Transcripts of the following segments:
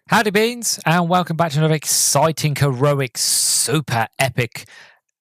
Howdy Beans, and welcome back to another exciting, heroic, super epic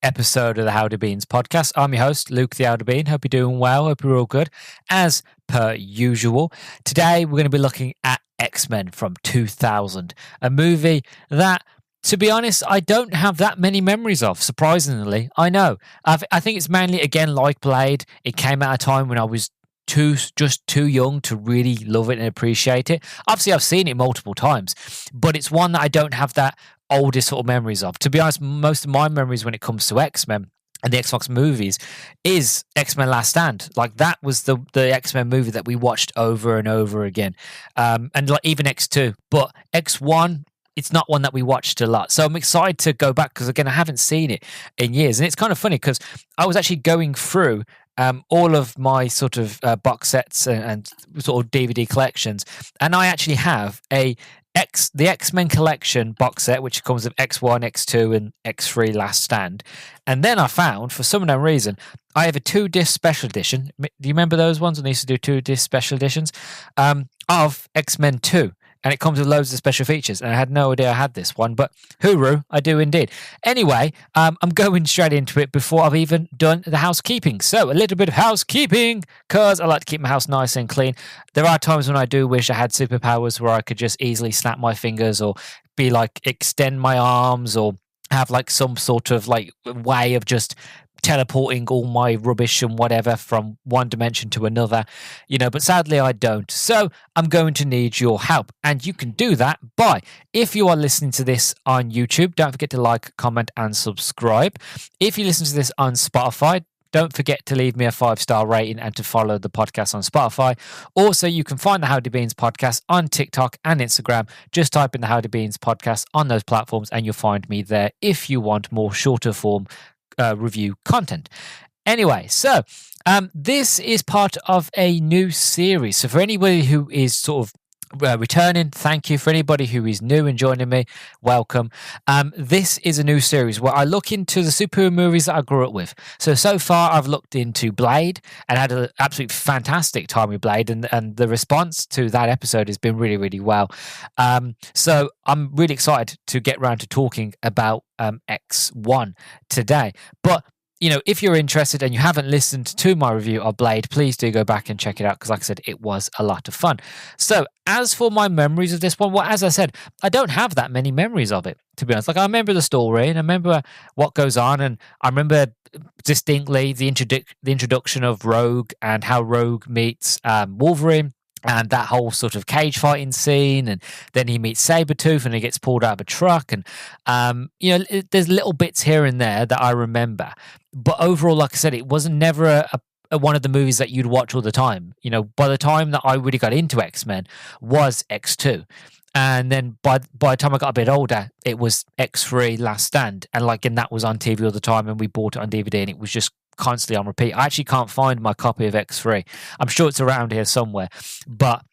episode of the Howdy Beans podcast. I'm your host, Luke the Howdy Bean. Hope you're doing well. Hope you're all good. As per usual, today we're going to be looking at X-Men from 2000, a movie that, to be honest, I don't have that many memories of, surprisingly. I know. I think it's mainly, again, like Blade. It came at a time when I was just too young to really love it and appreciate it. Obviously, I've seen it multiple times, but it's one that I don't have that oldest sort of memories of. To be honest, most of my memories when it comes to X-Men and the Xbox movies is X-Men Last Stand. Like, that was the X-Men movie that we watched over and over again. And like even X2, but X1, it's not one that we watched a lot. So I'm excited to go back because, again, I haven't seen it in years. And it's kind of funny because I was actually going through all of my sort of box sets and sort of DVD collections. And I actually have the X-Men collection box set, which comes with X1, X2, and X3 Last Stand. And then I found, for some unknown reason, I have a 2-disc special edition. Do you remember those ones when they used to do 2-disc special editions of X-Men 2? And it comes with loads of special features. And I had no idea I had this one, but hooroo, I do indeed. Anyway, I'm going straight into it before I've even done the housekeeping. So a little bit of housekeeping, because I like to keep my house nice and clean. There are times when I do wish I had superpowers where I could just easily snap my fingers or be like extend my arms or have like some sort of like way of just teleporting all my rubbish and whatever from one dimension to another, but sadly I don't. So I'm going to need your help. And you can do that by, if you are listening to this on YouTube, don't forget to like, comment, and subscribe. If you listen to this on Spotify, don't forget to leave me a 5-star rating and to follow the podcast on Spotify. Also, you can find the Howdy Beans podcast on TikTok and Instagram. Just type in the Howdy Beans podcast on those platforms and you'll find me there if you want more shorter form review content. Anyway, so this is part of a new series. So for anybody who is sort of returning, thank you. For anybody who is new and joining me, welcome. This is a new series where I look into the superhero movies that I grew up with. So far I've looked into Blade and had an absolutely fantastic time with Blade, and the response to that episode has been really, really well. So I'm really excited to get around to talking about X1 today. But if you're interested and you haven't listened to my review of Blade, please do go back and check it out because, like I said, it was a lot of fun. So as for my memories of this one, well, as I said, I don't have that many memories of it, to be honest. Like, I remember the story and I remember what goes on, and I remember distinctly the introduction of Rogue and how Rogue meets Wolverine. And that whole sort of cage fighting scene, and then he meets Sabretooth and he gets pulled out of a truck. And, there's little bits here and there that I remember. But overall, like I said, it wasn't never a one of the movies that you'd watch all the time. By the time that I really got into X-Men was X2. And then by the time I got a bit older, it was X3 Last Stand. And that was on TV all the time, and we bought it on DVD, and it was just constantly on repeat. I actually can't find my copy of X3. I'm sure it's around here somewhere, but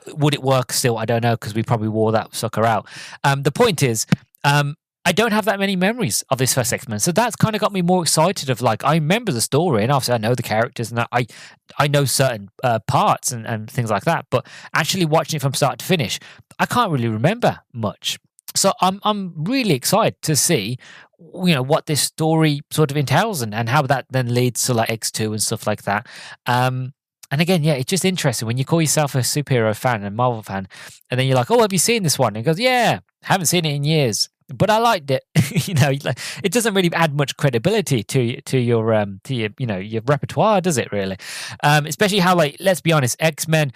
would it work still? I don't know, because we probably wore that sucker out. The point is, I don't have that many memories of this first X-Men, so that's kind of got me more excited. Of I remember the story, and obviously I know the characters, and I know certain parts and things like that. But actually watching it from start to finish, I can't really remember much. So I'm really excited to see what this story sort of entails and how that then leads to X2 and stuff like that. And again, yeah, it's just interesting when you call yourself a superhero fan and Marvel fan, and then you're like, "Oh, have you seen this one?" And he goes, "Yeah, haven't seen it in years, but I liked it." It doesn't really add much credibility to your repertoire, does it? Really, especially how let's be honest, X-Men.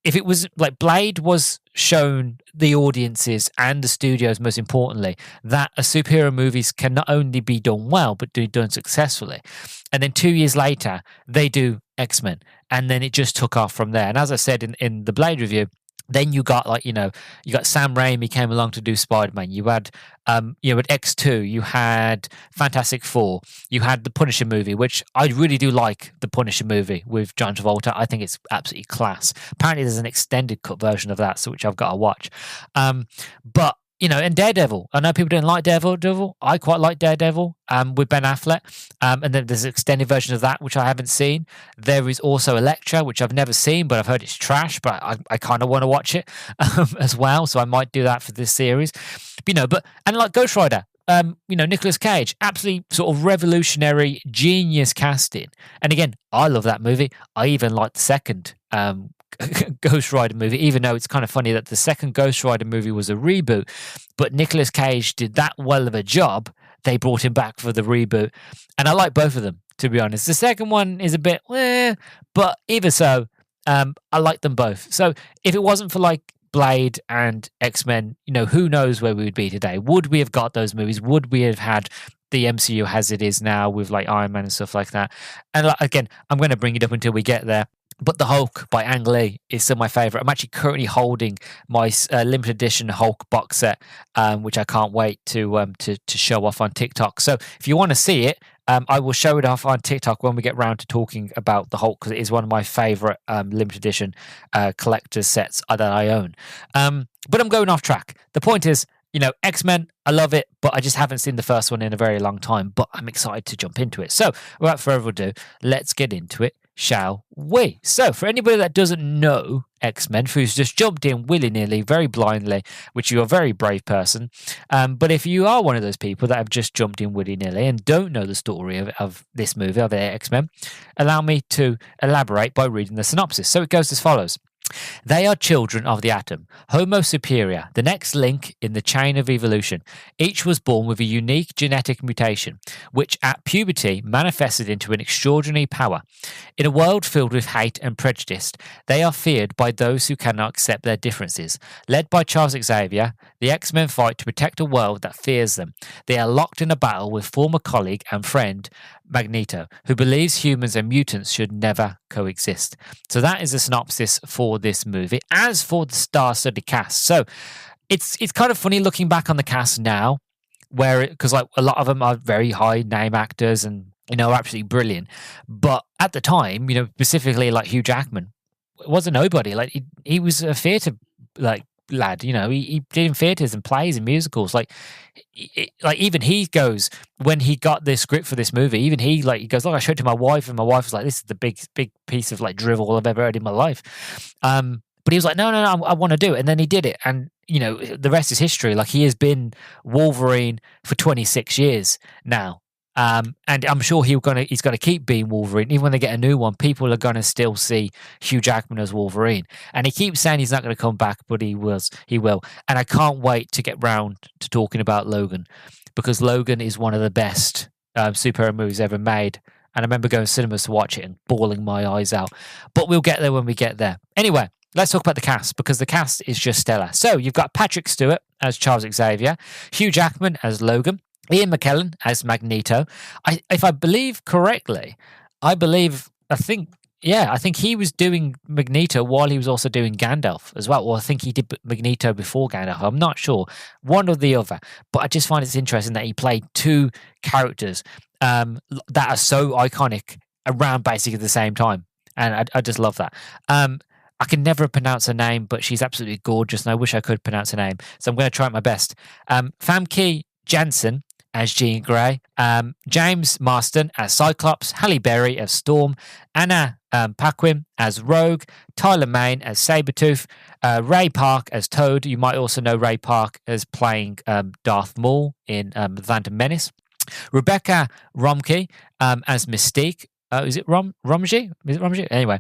If it was Blade was shown the audiences and the studios, most importantly, that a superhero movies can not only be done well, but be done successfully. And then 2 years later, they do X-Men. And then it just took off from there. And as I said in the Blade review, then you got you got Sam Raimi came along to do Spider-Man. You had at X2, you had Fantastic Four, you had the Punisher movie, which I really do like. The Punisher movie with John Travolta, I think it's absolutely class. Apparently, there's an extended cut version of that, which I've got to watch. But and Daredevil. I know people don't like Daredevil. I quite like Daredevil with Ben Affleck. And then there's an extended version of that, which I haven't seen. There is also Elektra, which I've never seen, but I've heard it's trash, but I kind of want to watch it as well. So I might do that for this series. And like Ghost Rider, Nicolas Cage, absolutely sort of revolutionary, genius casting. And again, I love that movie. I even like the second Ghost Rider movie, even though it's kind of funny that the second Ghost Rider movie was a reboot, but Nicolas Cage did that well of a job, they brought him back for the reboot. And I like both of them, to be honest. The second one is a bit, but even so, I like them both. So if it wasn't for like Blade and X-Men, who knows where we would be today? Would we have got those movies? Would we have had the MCU as it is now with like Iron Man and stuff like that? And again, I'm going to bring it up until we get there. But the Hulk by Ang Lee is still my favorite. I'm actually currently holding my limited edition Hulk box set, which I can't wait to show off on TikTok. So if you want to see it, I will show it off on TikTok when we get round to talking about the Hulk, because it is one of my favorite limited edition collector's sets that I own. But I'm going off track. The point is, X-Men, I love it, but I just haven't seen the first one in a very long time, but I'm excited to jump into it. So without further ado, let's get into it, shall we? So for anybody that doesn't know X-Men, who's just jumped in willy-nilly, very blindly, which you're a very brave person, but if you are one of those people that have just jumped in willy-nilly and don't know the story of this movie, of the X-Men, allow me to elaborate by reading the synopsis. So it goes as follows. They are children of the atom, Homo superior, the next link in the chain of evolution. Each was born with a unique genetic mutation, which at puberty manifested into an extraordinary power. In a world filled with hate and prejudice, they are feared by those who cannot accept their differences. Led by Charles Xavier, the X-Men fight to protect a world that fears them. They are locked in a battle with former colleague and friend Magneto, who believes humans and mutants should never coexist. So that is a synopsis for this movie. As for the star-studded cast, so it's kind of funny looking back on the cast now, because like a lot of them are very high name actors and are absolutely brilliant. But at the time, specifically like Hugh Jackman was a nobody. Like he was a theatre lad, he did in theatres and plays and musicals. Like even he goes, when he got the script for this movie, even he goes, I showed it to my wife, and my wife was like, this is the big piece of like drivel I've ever heard in my life. But he was like, no, I want to do it. And then he did it. And, the rest is history. Like he has been Wolverine for 26 years now. And I'm sure he's going to keep being Wolverine. Even when they get a new one, people are going to still see Hugh Jackman as Wolverine. And he keeps saying he's not going to come back, but he will. And I can't wait to get round to talking about Logan, because Logan is one of the best superhero movies ever made. And I remember going to cinemas to watch it and bawling my eyes out. But we'll get there when we get there. Anyway, let's talk about the cast, because the cast is just stellar. So you've got Patrick Stewart as Charles Xavier, Hugh Jackman as Logan, Ian McKellen as Magneto. If I believe correctly, I think he was doing Magneto while he was also doing Gandalf as well. Or I think he did Magneto before Gandalf. I'm not sure. One or the other. But I just find it's interesting that he played two characters that are so iconic around basically at the same time. And I just love that. I can never pronounce her name, but she's absolutely gorgeous, and I wish I could pronounce her name. So I'm going to try my best. Famke Janssen as Jean Grey, James Marston as Cyclops, Halle Berry as Storm, Anna Paquin as Rogue, Tyler Mane as Sabretooth, Ray Park as Toad. You might also know Ray Park as playing Darth Maul in The Phantom Menace. Rebecca Romke as Mystique. Is it Romji? Is it Romji? Anyway,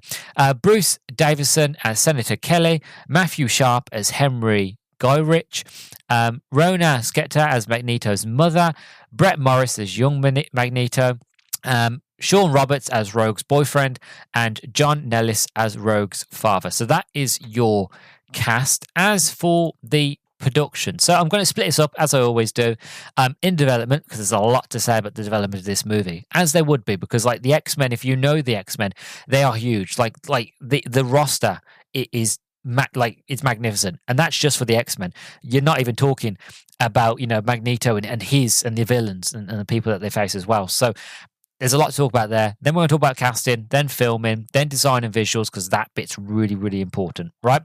Bruce Davison as Senator Kelly, Matthew Sharp as Henry Gyrich, Rona Sketter as Magneto's mother, Brett Morris as young Magneto, Sean Roberts as Rogue's boyfriend, and John Nellis as Rogue's father. So that is your cast. As for the production, so I'm going to split this up as I always do in development, because there's a lot to say about the development of this movie, as there would be, because like the X-Men, if you know the X-Men, they are huge. Like the roster is it's magnificent, and that's just for the X-Men. You're not even talking about Magneto and the villains and the people that they face as well. So there's a lot to talk about there. Then we're going to talk about casting, then filming, then design and visuals, because that bit's really, really important, right?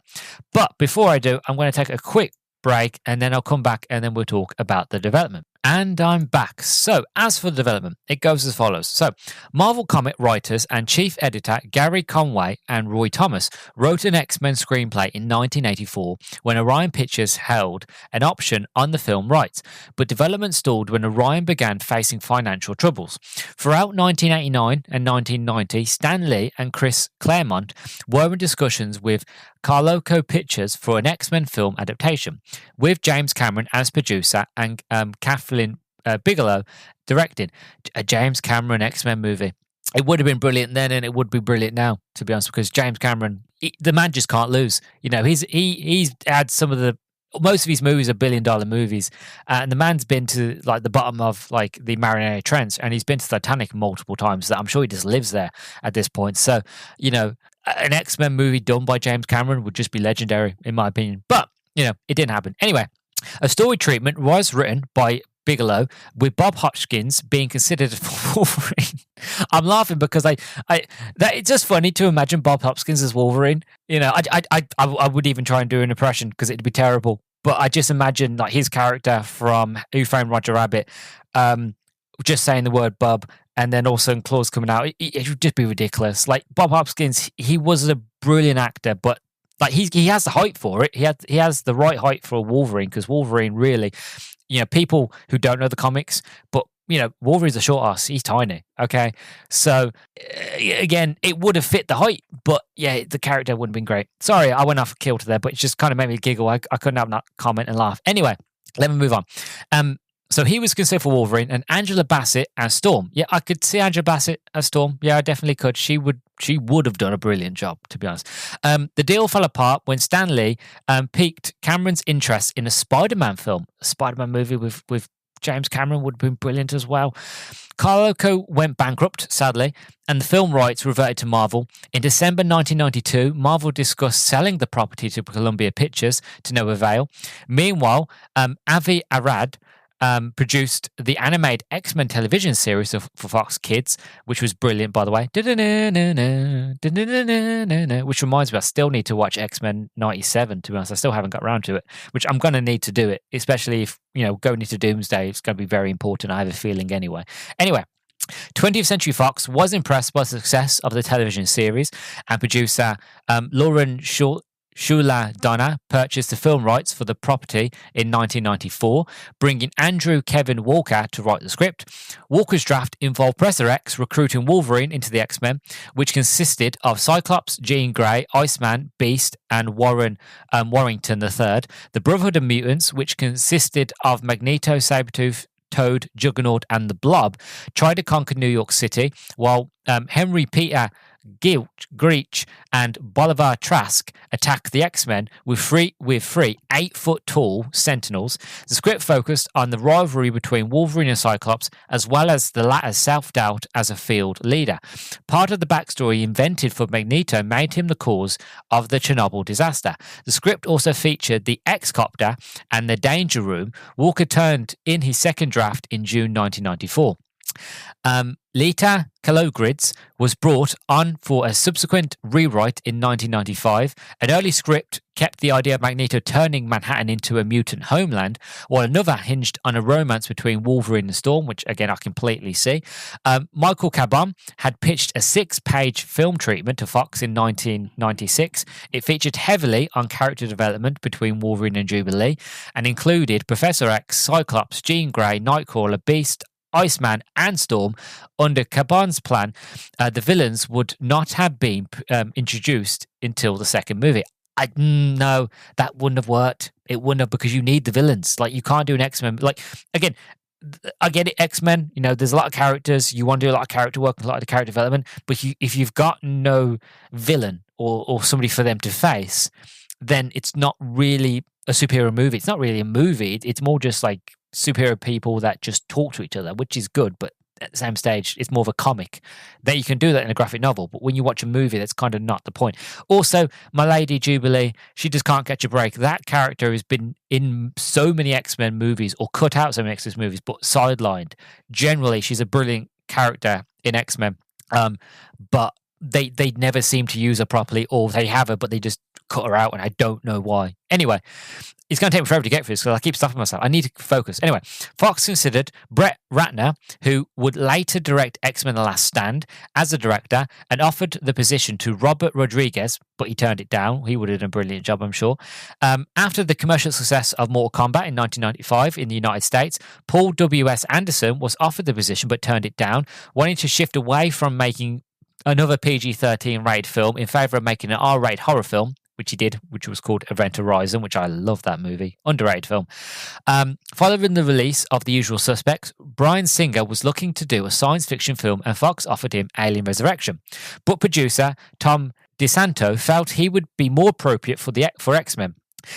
But before I do, I'm going to take a quick break, and then I'll come back and then we'll talk about the development. And I'm back. So, as for the development, it goes as follows. So, Marvel comic writers and chief editor Gary Conway and Roy Thomas wrote an X-Men screenplay in 1984 when Orion Pictures held an option on the film rights, but development stalled when Orion began facing financial troubles. Throughout 1989 and 1990, Stan Lee and Chris Claremont were in discussions with Carloco Pictures for an X-Men film adaptation, with James Cameron as producer and Kathleen Bigelow directing. A James Cameron X-Men movie. It would have been brilliant then, and it would be brilliant now, to be honest, because James Cameron, the man just can't lose. You know, he's had most of his movies are $1 billion movies, and the man's been to like the bottom of like the Mariana Trench, and he's been to Titanic multiple times. That I'm sure he just lives there at this point. So, you know, an X-Men movie done by James Cameron would just be legendary, in my opinion. But, you know, it didn't happen. Anyway, a story treatment was written by Bigelow, with Bob Hoskins being considered for Wolverine. I'm laughing because it's just funny to imagine Bob Hoskins as Wolverine. You know, I would even try and do an impression because it'd be terrible. But I just imagine like his character from Who Framed Roger Rabbit, just saying the word Bob, and then also in claws coming out. It would just be ridiculous. Like Bob Hoskins, he was a brilliant actor, but like he has the height for it. He has the right height for a Wolverine, because Wolverine really, you know, people who don't know the comics, but you know, Wolverine's a short ass. He's tiny. Okay, so again, it would have fit the height, but yeah, the character wouldn't have been great. Sorry, I went off kilter there, but it just kind of made me giggle. I couldn't have that comment and laugh. Anyway, let me move on. So he was considered for Wolverine, and Angela Bassett as Storm. Yeah, I could see Angela Bassett as Storm. Yeah, I definitely could. She would have done a brilliant job, to be honest. The deal fell apart when Stan Lee piqued Cameron's interest in a Spider-Man film. A Spider-Man movie with James Cameron would have been brilliant as well. Carloco went bankrupt, sadly, and the film rights reverted to Marvel. In December 1992, Marvel discussed selling the property to Columbia Pictures, to no avail. Meanwhile, Avi Arad produced the animated X-Men television series for Fox Kids, which was brilliant, by the way. Which reminds me, I still need to watch X-Men 97, to be honest. I still haven't got around to it, which I'm going to need to do it, especially if, you know, going into Doomsday, it's going to be very important. I have a feeling anyway. Anyway, 20th Century Fox was impressed by the success of the television series, and producer Lauren Shula Donna purchased the film rights for the property in 1994, bringing Andrew Kevin Walker to write the script. Walker's draft involved Professor X recruiting Wolverine into the X-Men, which consisted of Cyclops, Jean Grey, Iceman, Beast, and Warrington III. The Brotherhood of Mutants, which consisted of Magneto, Sabretooth, Toad, Juggernaut, and the Blob, tried to conquer New York City, while Henry Peter Greach and Bolivar Trask attacked the X-Men with three 8-foot-tall Sentinels. The script focused on the rivalry between Wolverine and Cyclops, as well as the latter's self-doubt as a field leader. Part of the backstory invented for Magneto made him the cause of the Chernobyl disaster. The script also featured the X-Copter and the Danger Room. Walker turned in his second draft in June 1994. Lita Kalogridz was brought on for a subsequent rewrite in 1995. An early script kept the idea of Magneto turning Manhattan into a mutant homeland, while another hinged on a romance between Wolverine and Storm, which again I completely see. Michael Chabon had pitched a 6-page film treatment to Fox in 1996. It featured heavily on character development between Wolverine and Jubilee, and included Professor X, Cyclops, Jean Grey, Nightcrawler, Beast, Iceman, and Storm. Under Chabon's plan, the villains would not have been introduced until the second movie. No, that wouldn't have worked. It wouldn't have, because you need the villains. Like, you can't do an X-Men. Like, again, I get it, X-Men, you know, there's a lot of characters. You want to do a lot of character work, a lot of the character development. But if you've got no villain or somebody for them to face, then it's not really a superhero movie. It's not really a movie. It's more just like superhero people that just talk to each other, which is good, but at the same stage, it's more of a comic. That you can do that in a graphic novel, but when you watch a movie, that's kind of not the point. Also, my lady Jubilee, she just can't catch a break. That character has been in so many X-Men movies, or cut out so many X-Men movies, but sidelined. Generally, she's a brilliant character in X-Men, but they never seem to use her properly, or they have her, but they just cut her out, and I don't know why. Anyway, it's going to take me forever to get through this because I keep stopping myself. I need to focus. Anyway, Fox considered Brett Ratner, who would later direct X-Men The Last Stand, as a director and offered the position to Robert Rodriguez, but he turned it down. He would have done a brilliant job, I'm sure. After the commercial success of Mortal Kombat in 1995 in the United States, Paul W.S. Anderson was offered the position but turned it down, wanting to shift away from making another PG-13 rated film in favour of making an R-rated horror film, which he did, which was called Event Horizon, which I love that movie. Underrated film. Following the release of The Usual Suspects, Bryan Singer was looking to do a science fiction film and Fox offered him Alien Resurrection. But producer Tom DeSanto felt he would be more appropriate for X-Men.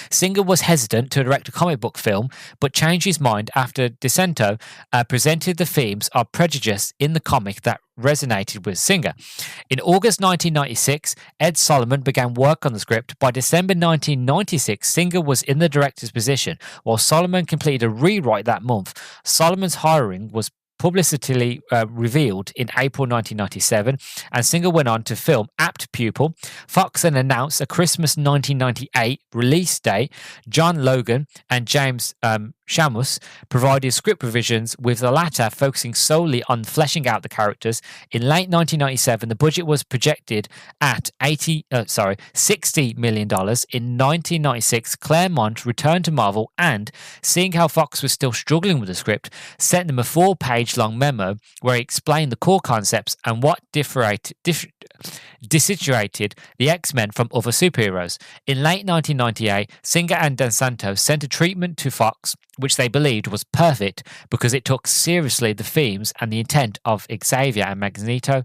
Singer was hesitant to direct a comic book film, but changed his mind after DeSanto presented the themes of prejudice in the comic that resonated with Singer. In August 1996, Ed Solomon began work on the script. By December 1996, Singer was in the director's position, while Solomon completed a rewrite that month. Solomon's hiring was publicly revealed in April 1997, and Singer went on to film Apt Pupil. Fox then announced a Christmas 1998 release date. John Logan and James Shamus provided script revisions, with the latter focusing solely on fleshing out the characters. In late 1997, the budget was projected at $60 million. In 1996, Claremont returned to Marvel and, seeing how Fox was still struggling with the script, sent them a 4-page-long memo where he explained the core concepts and what dissociated the X-Men from other superheroes. In late 1998, Singer and DeSanto sent a treatment to Fox which they believed was perfect because it took seriously the themes and the intent of Xavier and Magneto,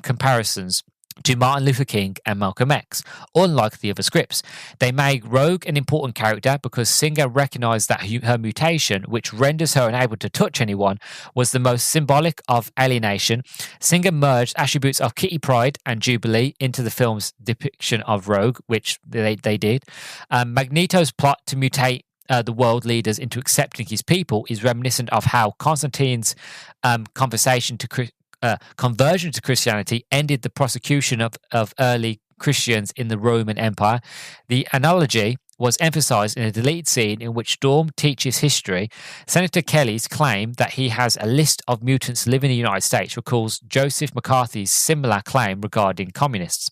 comparisons to Martin Luther King and Malcolm X. Unlike the other scripts, they made Rogue an important character because Singer recognized that her mutation, which renders her unable to touch anyone, was the most symbolic of alienation. Singer merged attributes of Kitty Pryde and Jubilee into the film's depiction of Rogue, which they did. Magneto's plot to mutate the world leaders into accepting his people is reminiscent of how Constantine's conversion to Christianity ended the persecution of early Christians in the Roman Empire. The analogy was emphasized in a deleted scene in which Storm teaches history. Senator Kelly's claim that he has a list of mutants living in the United States recalls Joseph McCarthy's similar claim regarding communists.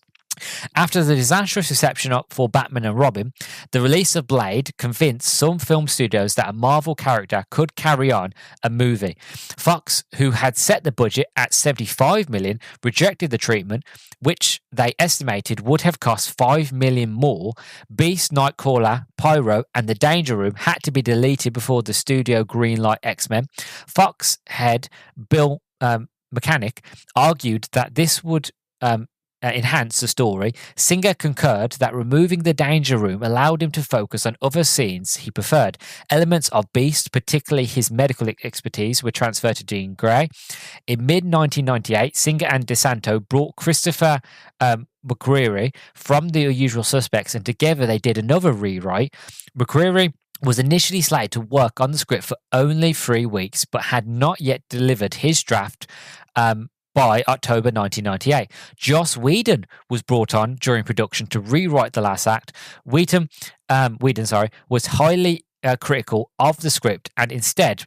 After the disastrous reception for Batman and Robin, the release of Blade convinced some film studios that a Marvel character could carry on a movie. Fox, who had set the budget at $75 million, rejected the treatment, which they estimated would have cost $5 million more. Beast, Nightcrawler, Pyro, and The Danger Room had to be deleted before the studio greenlight X-Men. Fox head Bill Mechanic argued that this would enhance the story. Singer concurred that removing the Danger Room allowed him to focus on other scenes he preferred. Elements of Beast, particularly his medical expertise, were transferred to Jean Grey. In mid-1998, Singer and DeSanto brought Christopher McQuarrie from The Usual Suspects, and together they did another rewrite. McQuarrie was initially slated to work on the script for only 3 weeks, but had not yet delivered his draft by October 1998. Joss Whedon was brought on during production to rewrite the last act. Whedon was highly critical of the script and instead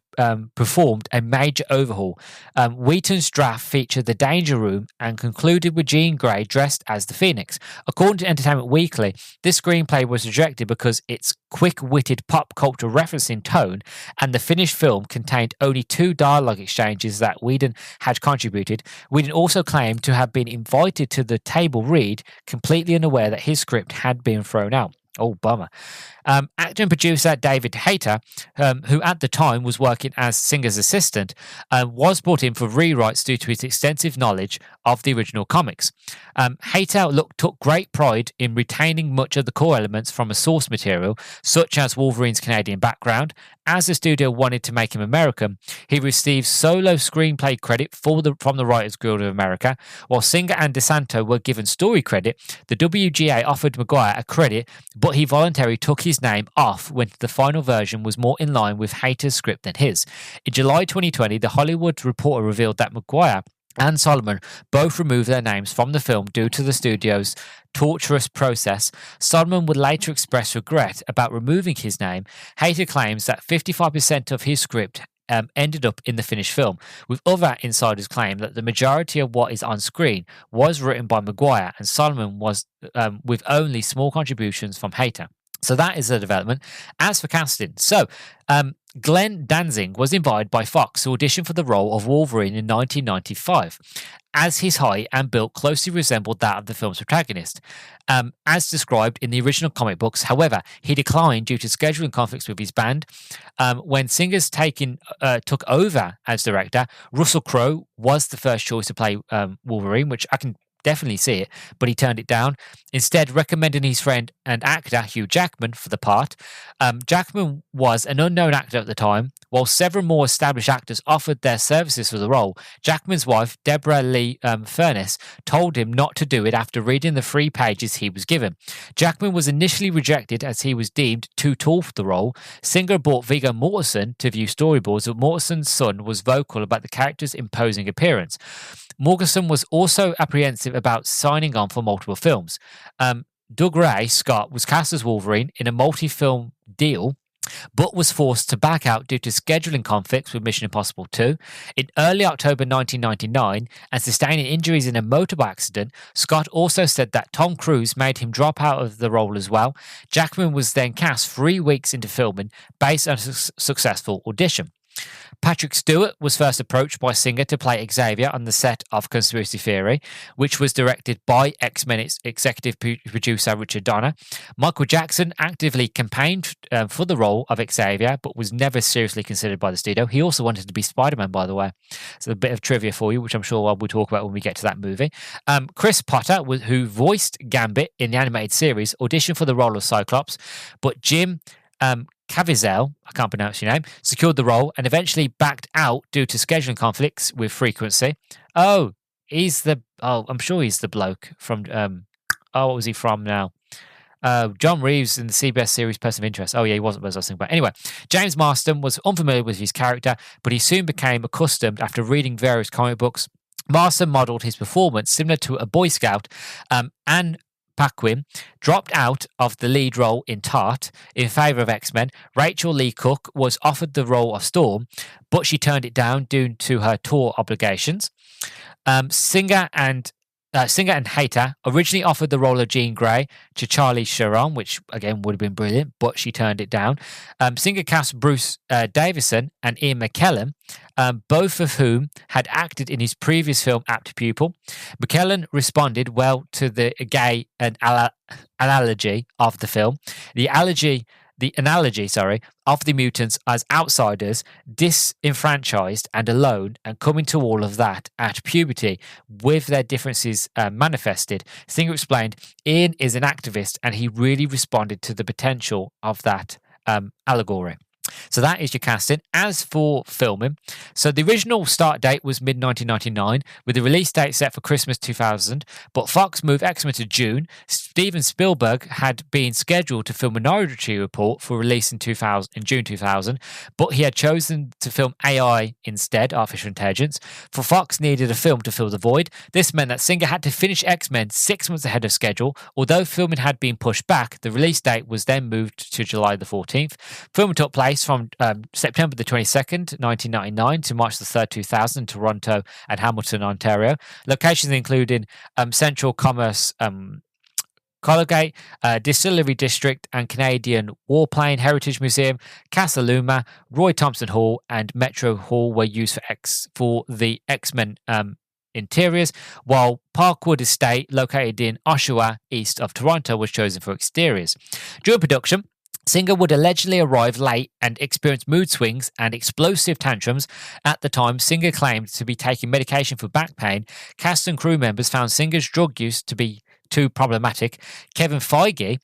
performed a major overhaul. Wheaton's draft featured the Danger Room and concluded with Jean Grey dressed as the Phoenix. According to Entertainment Weekly, this screenplay was rejected because its quick-witted pop culture referencing tone, and the finished film contained only 2 dialogue exchanges that Whedon had contributed. Whedon also claimed to have been invited to the table read, completely unaware that his script had been thrown out. Oh, bummer. Actor and producer David Hayter, who at the time was working as Singer's assistant, was brought in for rewrites due to his extensive knowledge of the original comics. Hayter took great pride in retaining much of the core elements from a source material, such as Wolverine's Canadian background. As the studio wanted to make him American, he received solo screenplay credit from the Writers Guild of America. While Singer and DeSanto were given story credit, the WGA offered Maguire a credit, but he voluntarily took his name off when the final version was more in line with Hayter's script than his. In July 2020, The Hollywood Reporter revealed that Maguire and Solomon both removed their names from the film due to the studio's torturous process. Solomon would later express regret about removing his name. Hayter claims that 55% of his script ended up in the finished film, with other insiders claim that the majority of what is on screen was written by Maguire and Solomon was with only small contributions from Hayter. So that is the development. As for casting, Glenn Danzig was invited by Fox to audition for the role of Wolverine in 1995, as his height and build closely resembled that of the film's protagonist, as described in the original comic books. However, he declined due to scheduling conflicts with his band. When Singer's took over as director, Russell Crowe was the first choice to play Wolverine, which I can definitely see it, but he turned it down, instead recommending his friend and actor Hugh Jackman for the part. Jackman was an unknown actor at the time. While several more established actors offered their services for the role, Jackman's wife, Deborah Lee Furness, told him not to do it after reading the 3 pages he was given. Jackman was initially rejected as he was deemed too tall for the role. Singer brought Viggo Mortensen to view storyboards, but Mortensen's son was vocal about the character's imposing appearance. Mortensen was also apprehensive about signing on for multiple films. Doug Ray Scott was cast as Wolverine in a multi-film deal, but was forced to back out due to scheduling conflicts with Mission Impossible 2. In early October 1999, and sustaining injuries in a motorbike accident, Scott also said that Tom Cruise made him drop out of the role as well. Jackman was then cast 3 weeks into filming based on a successful audition. Patrick Stewart was first approached by Singer to play Xavier on the set of Conspiracy Theory, which was directed by X-Men executive producer Richard Donner. Michael Jackson actively campaigned for the role of Xavier, but was never seriously considered by the studio. He also wanted to be Spider-Man, by the way. So a bit of trivia for you, which I'm sure we'll talk about when we get to that movie. Chris Potter, who voiced Gambit in the animated series, auditioned for the role of Cyclops, but Jim Caviezel, I can't pronounce your name, secured the role and eventually backed out due to scheduling conflicts with Frequency. I'm sure he's the bloke from, what was he from now? John Reeves in the CBS series Person of Interest. Oh, yeah, he wasn't what I was thinking about. Anyway, James Marston was unfamiliar with his character, but he soon became accustomed after reading various comic books. Marston modelled his performance similar to a Boy Scout, Anne Paquin dropped out of the lead role in Tart in favour of X-Men. Rachel Lee Cook was offered the role of Storm, but she turned it down due to her tour obligations. Singer and Hayter originally offered the role of Jean Grey to Charlie Sharon, which again would have been brilliant, but she turned it down. Singer cast Bruce Davison and Ian McKellen, both of whom had acted in his previous film Apt Pupil. McKellen responded well to the gay analogy of the film. The analogy of the mutants as outsiders, disenfranchised and alone, and coming to all of that at puberty with their differences manifested. Singer explained, Ian is an activist and he really responded to the potential of that allegory. So that is your casting. As for filming, so the original start date was mid-1999, with the release date set for Christmas 2000, but Fox moved X-Men to June. Steven Spielberg had been scheduled to film Minority Report for release in June 2000, but he had chosen to film AI instead, Artificial Intelligence, for Fox needed a film to fill the void. This meant that Singer had to finish X-Men 6 months ahead of schedule. Although filming had been pushed back, the release date was then moved to July the 14th. Filming took place from September the 22nd, 1999 to March the 3rd, 2000 in Toronto and Hamilton, Ontario. Locations including Central Commerce Colgate, Distillery District and Canadian Warplane Heritage Museum, Casa Luma, Roy Thompson Hall and Metro Hall were used for the X-Men interiors, while Parkwood Estate, located in Oshawa, east of Toronto, was chosen for exteriors. During production, Singer would allegedly arrive late and experience mood swings and explosive tantrums. At the time, Singer claimed to be taking medication for back pain. Cast and crew members found Singer's drug use to be too problematic. Kevin Feige,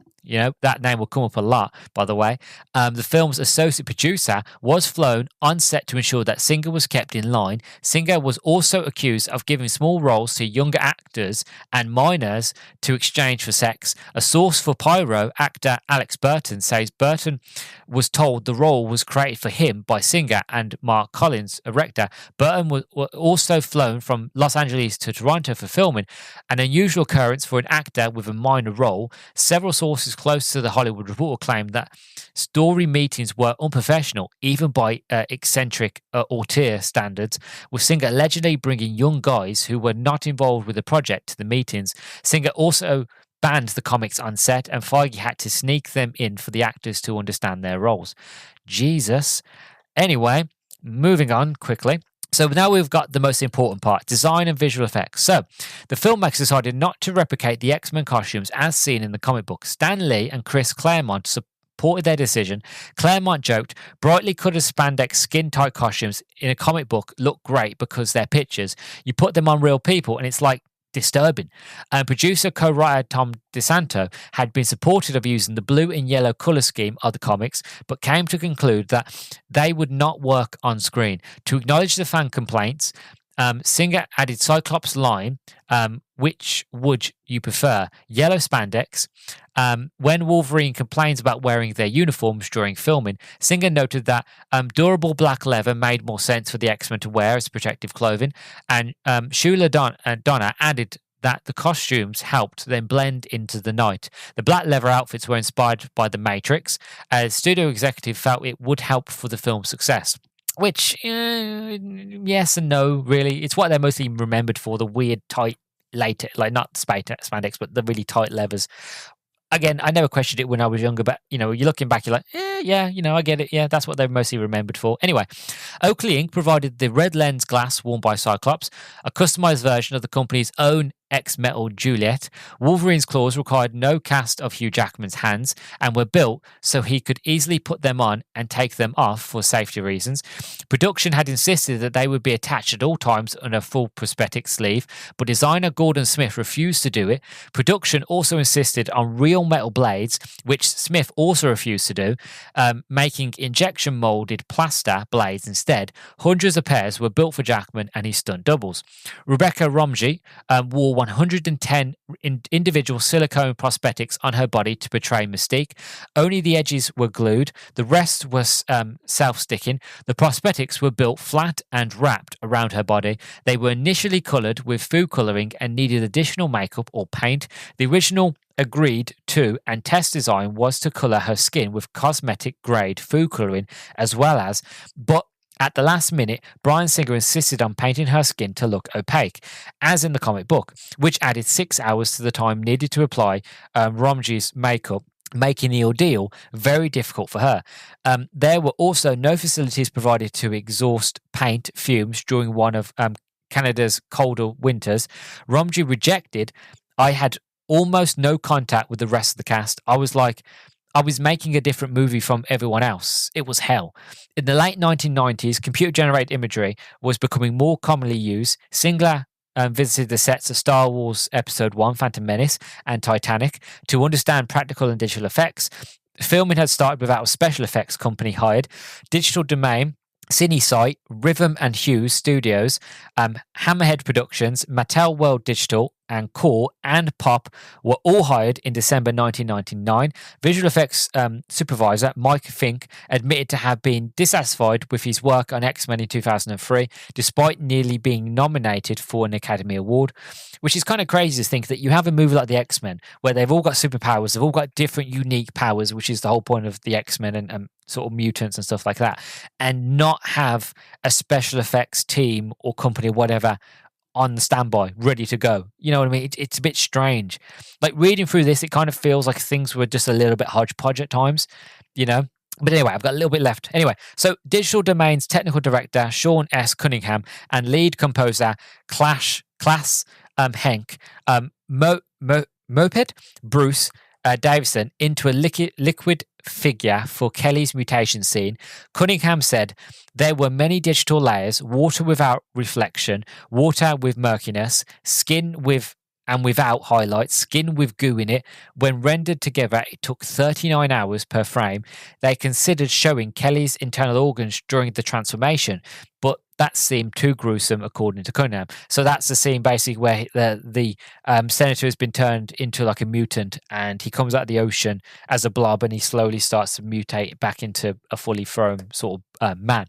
That name will come up a lot, by the way. The film's associate producer was flown on set to ensure that Singer was kept in line. Singer was also accused of giving small roles to younger actors and minors to exchange for sex. A source for Pyro, actor Alex Burton, says Burton was told the role was created for him by Singer and Mark Collins, a director. Burton was also flown from Los Angeles to Toronto for filming, an unusual occurrence for an actor with a minor role. Several sources close to the Hollywood Reporter claimed that story meetings were unprofessional, even by eccentric auteur standards, with Singer allegedly bringing young guys who were not involved with the project to the meetings. Singer also banned the comics on set, and Feige had to sneak them in for the actors to understand their roles. Jesus. Anyway, moving on quickly. So now we've got the most important part, design and visual effects. So the filmmakers decided not to replicate the X-Men costumes as seen in the comic book. Stan Lee and Chris Claremont supported their decision. Claremont joked, brightly colored spandex skin-tight costumes in a comic book look great because they're pictures. You put them on real people and it's like disturbing. Producer co-writer Tom DeSanto had been supportive of using the blue and yellow color scheme of the comics, but came to conclude that they would not work on screen. To acknowledge the fan complaints, Singer added Cyclops line, which would you prefer? Yellow spandex. When Wolverine complains about wearing their uniforms during filming, Singer noted that durable black leather made more sense for the X-Men to wear as protective clothing, and Shula Donna added that the costumes helped them blend into the night. The black leather outfits were inspired by The Matrix, as studio executive felt it would help for the film's success. Which, yes and no, really. It's what they're mostly remembered for, the weird, tight, latex, like not spandex, but the really tight leathers. Again, I never questioned it when I was younger, but, you're looking back, you're like, yeah, I get it. Yeah, that's what they're mostly remembered for. Anyway, Oakley Inc. provided the red lens glass worn by Cyclops, a customized version of the company's own X-Metal Juliet. Wolverine's claws required no cast of Hugh Jackman's hands and were built so he could easily put them on and take them off for safety reasons. Production had insisted that they would be attached at all times on a full prosthetic sleeve, but designer Gordon Smith refused to do it. Production also insisted on real metal blades, which Smith also refused to do, making injection molded plaster blades instead. Hundreds of pairs were built for Jackman and his stunt doubles. Rebecca Romijn wore 110 individual silicone prosthetics on her body to portray Mystique. Only the edges were glued. The rest was self-sticking. The prosthetics were built flat and wrapped around her body. They were initially colored with food coloring and needed additional makeup or paint. The original agreed to and test design was to color her skin with cosmetic grade food coloring as well as, but at the last minute, Bryan Singer insisted on painting her skin to look opaque, as in the comic book, which added 6 hours to the time needed to apply Romji's makeup, making the ordeal very difficult for her. There were also no facilities provided to exhaust paint fumes during one of Canada's colder winters. Romji rejected. I had almost no contact with the rest of the cast. I was making a different movie from everyone else. It was hell. In the late 1990s, computer-generated imagery was becoming more commonly used. Singer visited the sets of Star Wars Episode 1, Phantom Menace, and Titanic to understand practical and digital effects. Filming had started without a special effects company hired. Digital Domain, CineSite, Rhythm and Hughes Studios, Hammerhead Productions, Mattel World Digital, and Core and Pop were all hired in December 1999. Visual effects supervisor Mike Fink admitted to have been dissatisfied with his work on X-Men in 2003, despite nearly being nominated for an Academy Award, which is kind of crazy to think that you have a movie like the X-Men where they've all got superpowers, they've all got different unique powers, which is the whole point of the X-Men and sort of mutants and stuff like that, and not have a special effects team or company or whatever on the standby, ready to go. You know what I mean? It's a bit strange. Like reading through this, it kind of feels like things were just a little bit hodgepodge at times, But anyway, I've got a little bit left. Anyway, so Digital Domain's technical director, Sean S. Cunningham, and lead composer, Class Henk, Moped, Bruce Davison, into a liquid figure for Kelly's mutation scene. Cunningham said there were many digital layers: water without reflection, water with murkiness, skin with and without highlights, skin with goo in it. When rendered together, it took 39 hours per frame. They considered showing Kelly's internal organs during the transformation, but that seemed too gruesome, according to Cunningham. So that's the scene basically where the senator has been turned into like a mutant, and he comes out of the ocean as a blob, and he slowly starts to mutate back into a fully formed sort of man.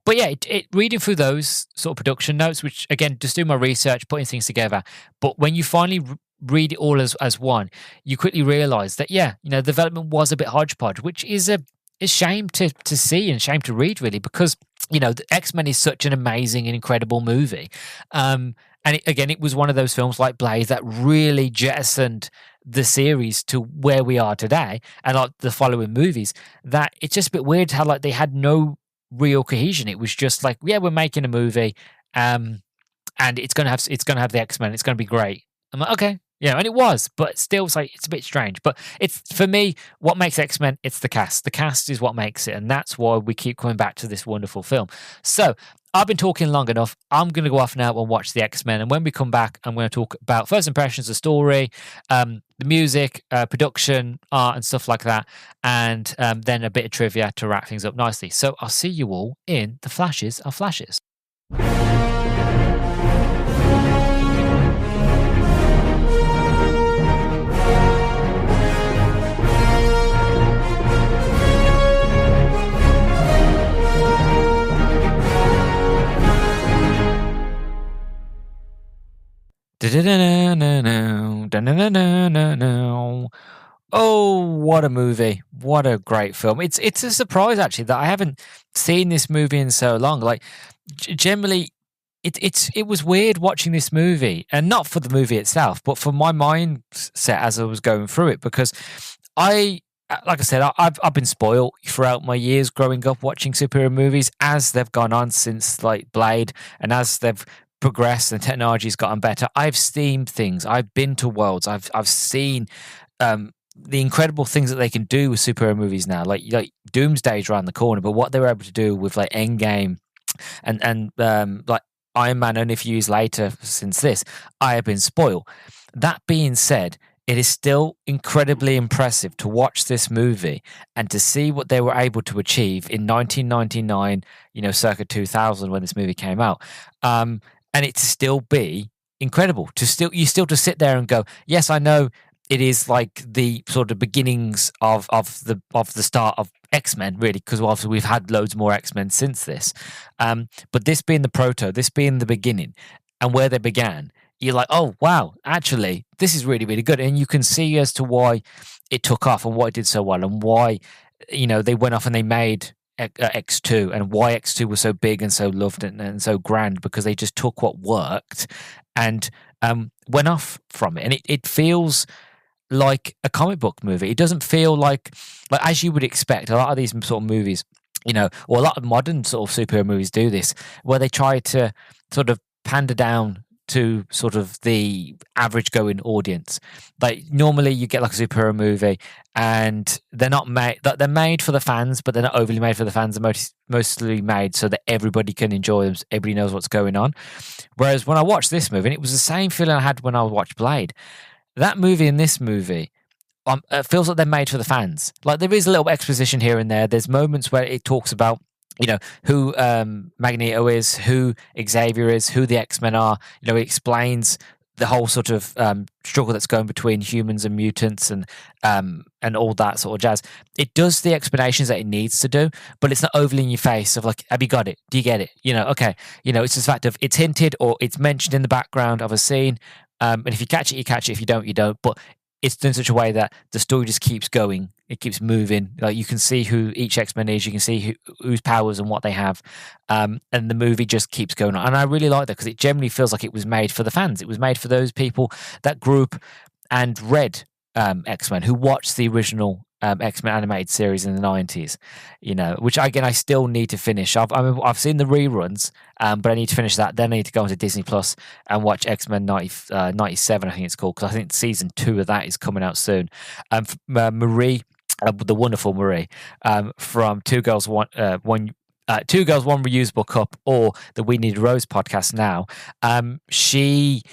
But yeah, reading through those sort of production notes, which again, just do my research, putting things together. But when you finally read it all as one, you quickly realize that, yeah, development was a bit hodgepodge, which is a shame to see and shame to read, really, because the X-Men is such an amazing and incredible movie. And it was one of those films like Blade that really jettisoned the series to where we are today, and like the following movies, that it's just a bit weird how like they had no real cohesion. It was just like, yeah, we're making a movie, and it's gonna have the X-Men. It's gonna be great. I'm like, okay, yeah, and it was, but still, it's like it's a bit strange. But it's, for me, what makes X-Men, it's the cast. The cast is what makes it, and that's why we keep coming back to this wonderful film. So I've been talking long enough. I'm going to go off now and watch the X-Men, and when we come back, I'm going to talk about first impressions, the story, the music, production, art, and stuff like that, and then a bit of trivia to wrap things up nicely. So I'll see you all in the flashes of flashes. Oh, what a movie. What a great film. It's a surprise, actually, that I haven't seen this movie in so long. Like, generally, it was weird watching this movie, and not for the movie itself, but for my mindset as I was going through it, because like I said, I've been spoiled throughout my years growing up watching superhero movies as they've gone on since like Blade, and as they've progressed and technology's gotten better. I've seen things. I've been to worlds. I've seen the incredible things that they can do with superhero movies now. Like Doomsday's around the corner, but what they were able to do with like Endgame and like Iron Man only a few years later since this, I have been spoiled. That being said, it is still incredibly impressive to watch this movie and to see what they were able to achieve in 1999, circa 2000 when this movie came out. And it to still be incredible, to sit there and go, yes, I know it is like the sort of beginnings of the start of X-Men, really, because obviously we've had loads more X-Men since this. But this being this being the beginning and where they began, you're like, oh, wow, actually, this is really, really good. And you can see as to why it took off and why it did so well, and why, they went off and they made X2, and why X2 was so big and so loved and so grand, because they just took what worked and went off from it. And it feels like a comic book movie. It doesn't feel like as you would expect, a lot of these sort of movies, or a lot of modern sort of superhero movies do this, where they try to sort of pander down to sort of the average going audience. Like normally you get like a superhero movie and they're not made, they're made for the fans, but they're not overly made for the fans. They're mostly made so that everybody can enjoy them, everybody knows what's going on. Whereas when I watched this movie, and it was the same feeling I had when I watched Blade, that movie and this movie, it feels like they're made for the fans. Like there is a little exposition here and there. There's moments where it talks about who Magneto is, who Xavier is, who the X-Men are. It explains the whole sort of struggle that's going between humans and mutants and all that sort of jazz. It does the explanations that it needs to do, but it's not overly in your face of like, have you got it? Do you get it? Okay. It's just the fact of it's hinted or it's mentioned in the background of a scene. And if you catch it, you catch it. If you don't, you don't. But it's done in such a way that the story just keeps going. It keeps moving. Like you can see who each X-Men is. You can see whose powers and what they have. And the movie just keeps going on. And I really like that because it generally feels like it was made for the fans. It was made for those people that grew up and read X-Men, who watched the original X-Men animated series in the 90s, which again, I still need to finish. I've seen the reruns, but I need to finish that. Then I need to go onto Disney Plus and watch X-Men 97, I think it's called, because I think season 2 of that is coming out soon. Marie, the wonderful Marie, from Two Girls, One Reusable Cup, or the We Need a Rose podcast now, she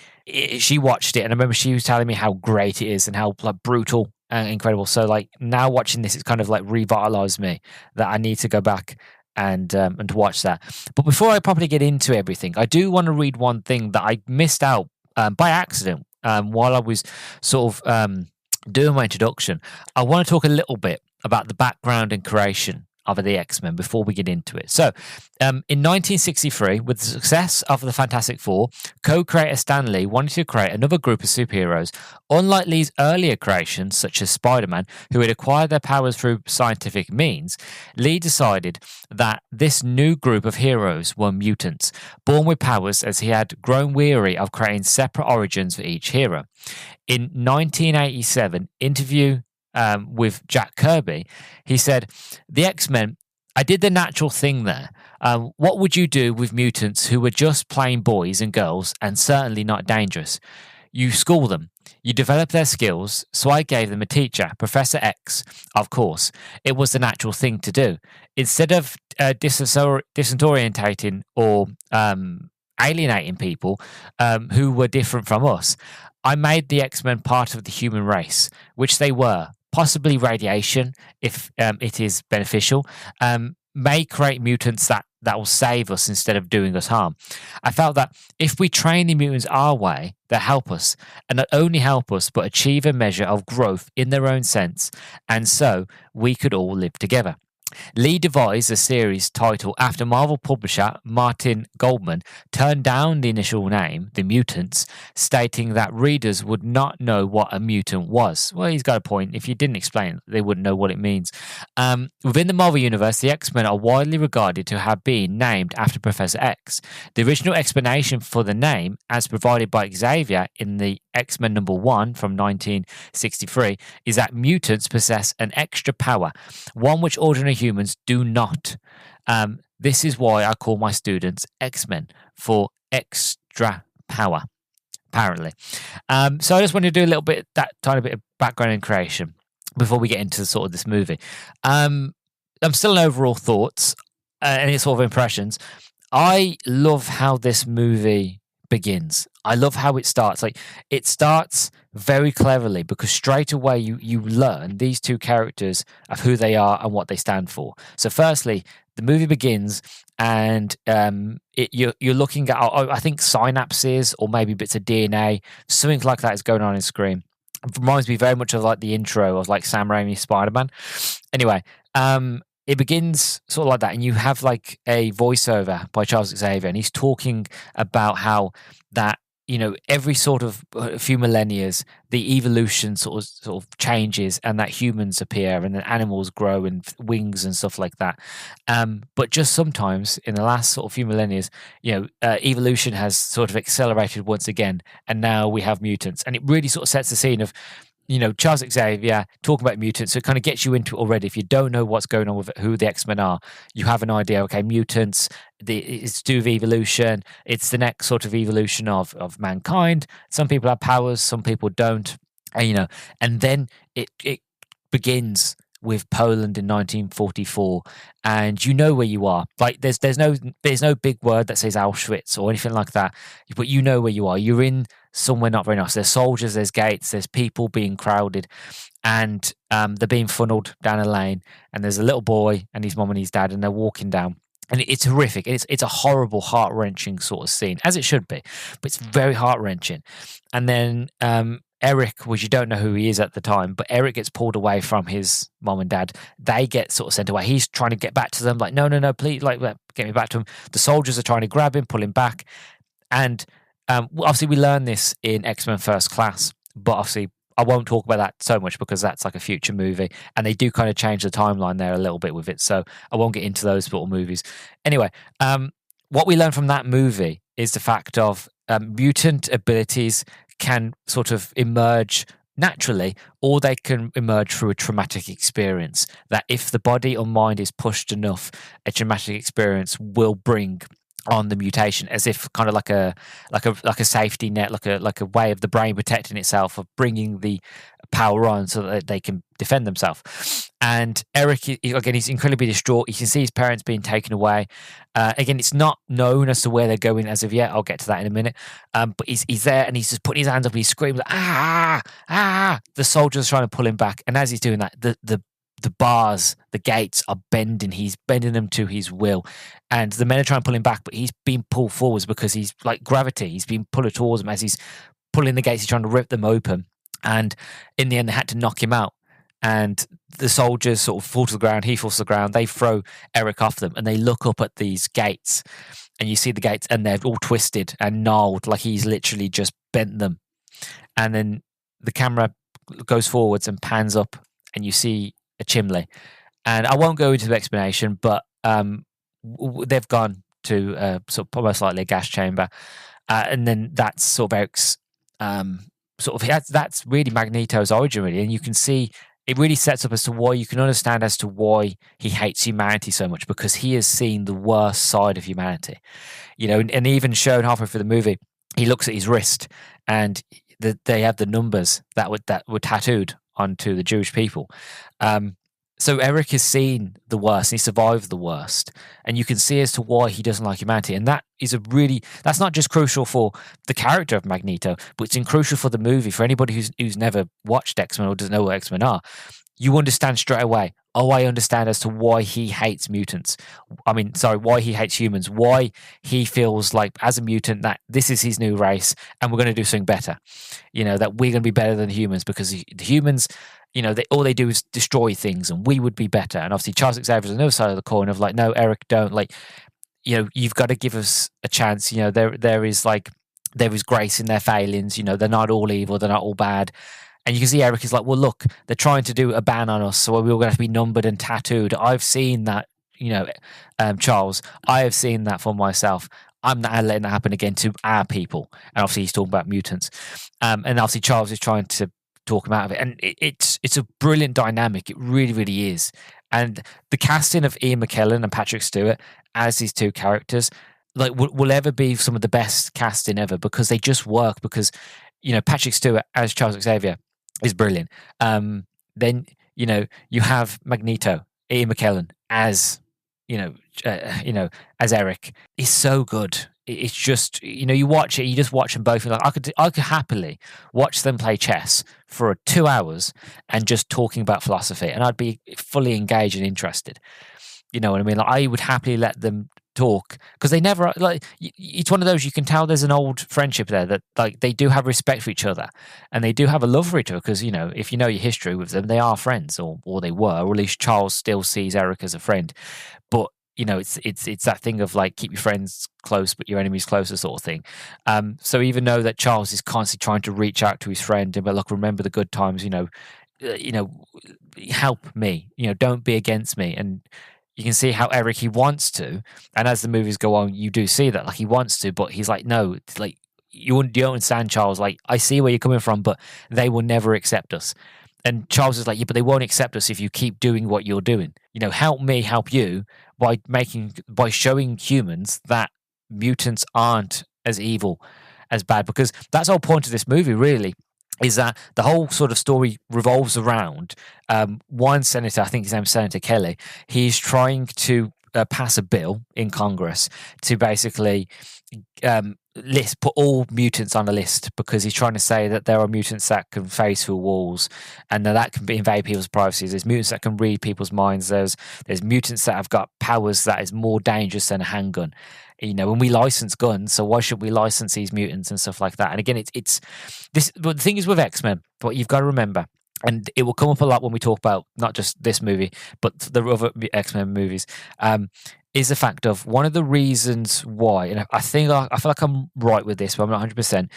she watched it, and I remember she was telling me how great it is and how like brutal and incredible. So like now watching this, it's kind of like revitalized me that I need to go back and to watch that. But before I properly get into everything, I do want to read one thing that I missed out by accident while I was sort of doing my introduction. I want to talk a little bit about the background and creation of the X-Men before we get into it. So, in 1963, with the success of the Fantastic Four, co-creator Stan Lee wanted to create another group of superheroes. Unlike Lee's earlier creations, such as Spider-Man, who had acquired their powers through scientific means, Lee decided that this new group of heroes were mutants, born with powers, as he had grown weary of creating separate origins for each hero. In 1987, interview with Jack Kirby, he said, "The X-Men, I did the natural thing there. What would you do with mutants who were just plain boys and girls and certainly not dangerous? You school them. You develop their skills, so I gave them a teacher, Professor X, of course. It was the natural thing to do. Instead of disorientating or alienating people who were different from us, I made the X-Men part of the human race, which they were. Possibly radiation, if it is beneficial, may create mutants that will save us instead of doing us harm. I felt that if we train the mutants our way, they'll help us, and not only help us, but achieve a measure of growth in their own sense, and so we could all live together." Lee devised a series title after Marvel publisher Martin Goldman turned down the initial name, The Mutants, stating that readers would not know what a mutant was. Well, he's got a point. If you didn't explain it, they wouldn't know what it means. Within the Marvel Universe, the X-Men are widely regarded to have been named after Professor X. The original explanation for the name, as provided by Xavier in the X-Men #1 from 1963, is that mutants possess an extra power, one which ordinary humans do not. This is why I call my students X-Men, for extra power, apparently. So I just wanted to do a little bit, that tiny bit of background and creation before we get into sort of this movie. I'm still in overall thoughts and it's sort of impressions. I love how this movie begins. I love how it starts. Like, it starts very cleverly because straight away you learn these two characters of who they are and what they stand for. So firstly, the movie begins and you're looking at, I think, synapses or maybe bits of DNA, something like that is going on screen. It reminds me very much of like the intro of like Sam Raimi's Spider-Man. Anyway, it begins sort of like that, and you have like a voiceover by Charles Xavier, and he's talking about how that, you know, every sort of few millennia, the evolution sort of changes, and that humans appear, and then animals grow, and wings and stuff like that. But just sometimes in the last sort of few millennia, you know, evolution has sort of accelerated once again, and now we have mutants, and it really sort of sets the scene of, you know, Charles Xavier talking about mutants. So it kind of gets you into it already. If you don't know what's going on with who the X-Men are, you have an idea. Okay, mutants, it's to do with evolution. It's the next sort of evolution of mankind. Some people have powers, some people don't. And, you know, and then it begins with Poland in 1944, and you know where you are. Like there's no big word that says Auschwitz or anything like that, but you know where you are. You're in somewhere not very nice. There's soldiers, there's gates, there's people being crowded, and they're being funneled down a lane, and there's a little boy and his mom and his dad, and they're walking down. And it's horrific. It's a horrible, heart-wrenching sort of scene, as it should be, but it's very heart-wrenching. And then Eric, which you don't know who he is at the time, but Eric gets pulled away from his mom and dad. They get sort of sent away. He's trying to get back to them, like, no, please, like, get me back to him. The soldiers are trying to grab him, pull him back. And obviously we learn this in X-Men First Class, but obviously I won't talk about that so much because that's like a future movie, and they do kind of change the timeline there a little bit with it, so I won't get into those sort of movies. Anyway, what we learn from that movie is the fact of mutant abilities can sort of emerge naturally, or they can emerge through a traumatic experience. That if the body or mind is pushed enough, a traumatic experience will bring on the mutation, as if kind of like a safety net, like a way of the brain protecting itself, of bringing the power on so that they can defend themselves. And Eric, again, he's incredibly distraught. You can see his parents being taken away. Again, it's not known as to where they're going as of yet. I'll get to that in a minute. But he's there and he's just putting his hands up and he's screaming, like, ah, ah. The soldiers are trying to pull him back. And as he's doing that, the bars, the gates are bending. He's bending them to his will. And the men are trying to pull him back, but he's being pulled forwards because he's like gravity. He's being pulled towards them as he's pulling the gates. He's trying to rip them open. And in the end, they had to knock him out. And the soldiers sort of fall to the ground. He falls to the ground. They throw Eric off them and they look up at these gates. And you see the gates and they're all twisted and gnarled, like he's literally just bent them. And then the camera goes forwards and pans up and you see a chimney. And I won't go into the explanation, but they've gone to sort of most likely a gas chamber. And then that's sort of Eric's that's really Magneto's origin, really. And you can see it really sets up as to why you can understand as to why he hates humanity so much, because he has seen the worst side of humanity, and even shown halfway through the movie, he looks at his wrist and they have the numbers that were tattooed onto the Jewish people. So Eric has seen the worst and he survived the worst. And you can see as to why he doesn't like humanity. And that is that's not just crucial for the character of Magneto, but it's crucial for the movie. For anybody who's never watched X-Men or doesn't know what X-Men are, you understand straight away. Oh, I understand as to why he hates mutants. Why he hates humans. Why he feels like, as a mutant, that this is his new race and we're going to do something better. That we're going to be better than humans because the humans, all they do is destroy things and we would be better. And obviously Charles Xavier is on the other side of the coin of like, no, Eric, don't. Like, you've got to give us a chance. There is grace in their failings. They're not all evil. They're not all bad. And you can see Eric is like, well, look, they're trying to do a ban on us, so we're all going to have to be numbered and tattooed. I've seen that, Charles. I have seen that for myself. I'm not letting that happen again to our people. And obviously he's talking about mutants. And obviously Charles is trying to talk him out of it. And it's a brilliant dynamic. It really, really is. And the casting of Ian McKellen and Patrick Stewart as these two characters, like, will ever be some of the best casting ever, because they just work. Because, Patrick Stewart as Charles Xavier is brilliant. Then, you have Magneto, Ian McKellen as, as Eric. He's so good. It's just, you watch it, you just watch them both. And like, I could happily watch them play chess for 2 hours and just talking about philosophy, and I'd be fully engaged and interested. You know what I mean? Like, I would happily let them talk, because they never, like, it's one of those, you can tell there's an old friendship there, that like they do have respect for each other and they do have a love for each other, because if you know your history with them, they are friends, or they were, or at least Charles still sees Eric as a friend. But it's that thing of like, keep your friends close but your enemies closer sort of thing. So even though that Charles is constantly trying to reach out to his friend and be like, remember the good times, help me, don't be against me. And you can see how Eric, he wants to, and as the movies go on, you do see that, like, he wants to, but he's like, no, it's like, you don't understand, Charles. Like, I see where you're coming from, but they will never accept us. And Charles is like, yeah, but they won't accept us if you keep doing what you're doing. Help me help you by showing humans that mutants aren't as evil, as bad, because that's the whole point of this movie, really, is that the whole sort of story revolves around one senator, I think his name's Senator Kelly. He's trying to pass a bill in Congress to basically put all mutants on a list, because he's trying to say that there are mutants that can phase through walls and that can invade people's privacy. There's mutants that can read people's minds. There's mutants that have got powers that is more dangerous than a handgun. And we license guns, so why should we license these mutants and stuff like that? And again, it's this. But the thing is with X-Men, what you've got to remember, and it will come up a lot when we talk about not just this movie, but the other X-Men movies, is the fact of one of the reasons why, and I feel like I'm right with this, but I'm not 100%,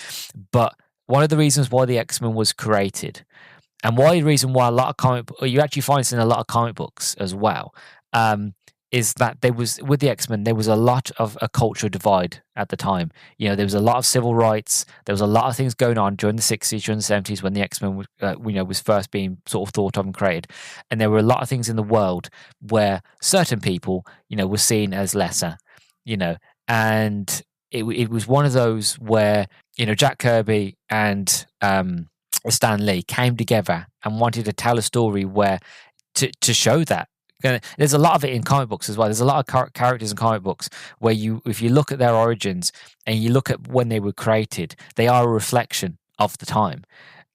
but one of the reasons why the X-Men was created, and why the reason why you actually find this in a lot of comic books as well, is that with the X-Men, there was a lot of a cultural divide at the time. There was a lot of civil rights. There was a lot of things going on during the 60s, during the 70s, when the X-Men was first being sort of thought of and created. And there were a lot of things in the world where certain people, were seen as lesser, and it was one of those where, Jack Kirby and Stan Lee came together and wanted to tell a story where to show that. There's a lot of it in comic books as well. There's a lot of characters in comic books where if you look at their origins and you look at when they were created, they are a reflection of the time.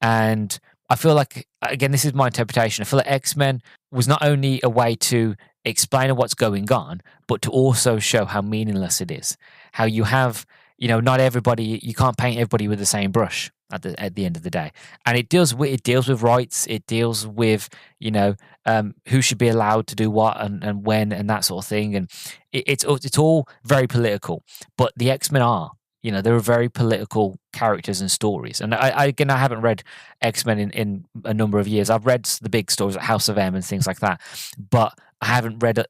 And I feel like, again, this is my interpretation. I feel like X-Men was not only a way to explain what's going on, but to also show how meaningless it is. How you have, not everybody, you can't paint everybody with the same brush at the end of the day. And it deals with rights. It deals with, who should be allowed to do what and when and that sort of thing. And it's all very political. But the X-Men are. There are very political characters and stories. And I haven't read X-Men in a number of years. I've read the big stories like House of M and things like that, but I haven't read,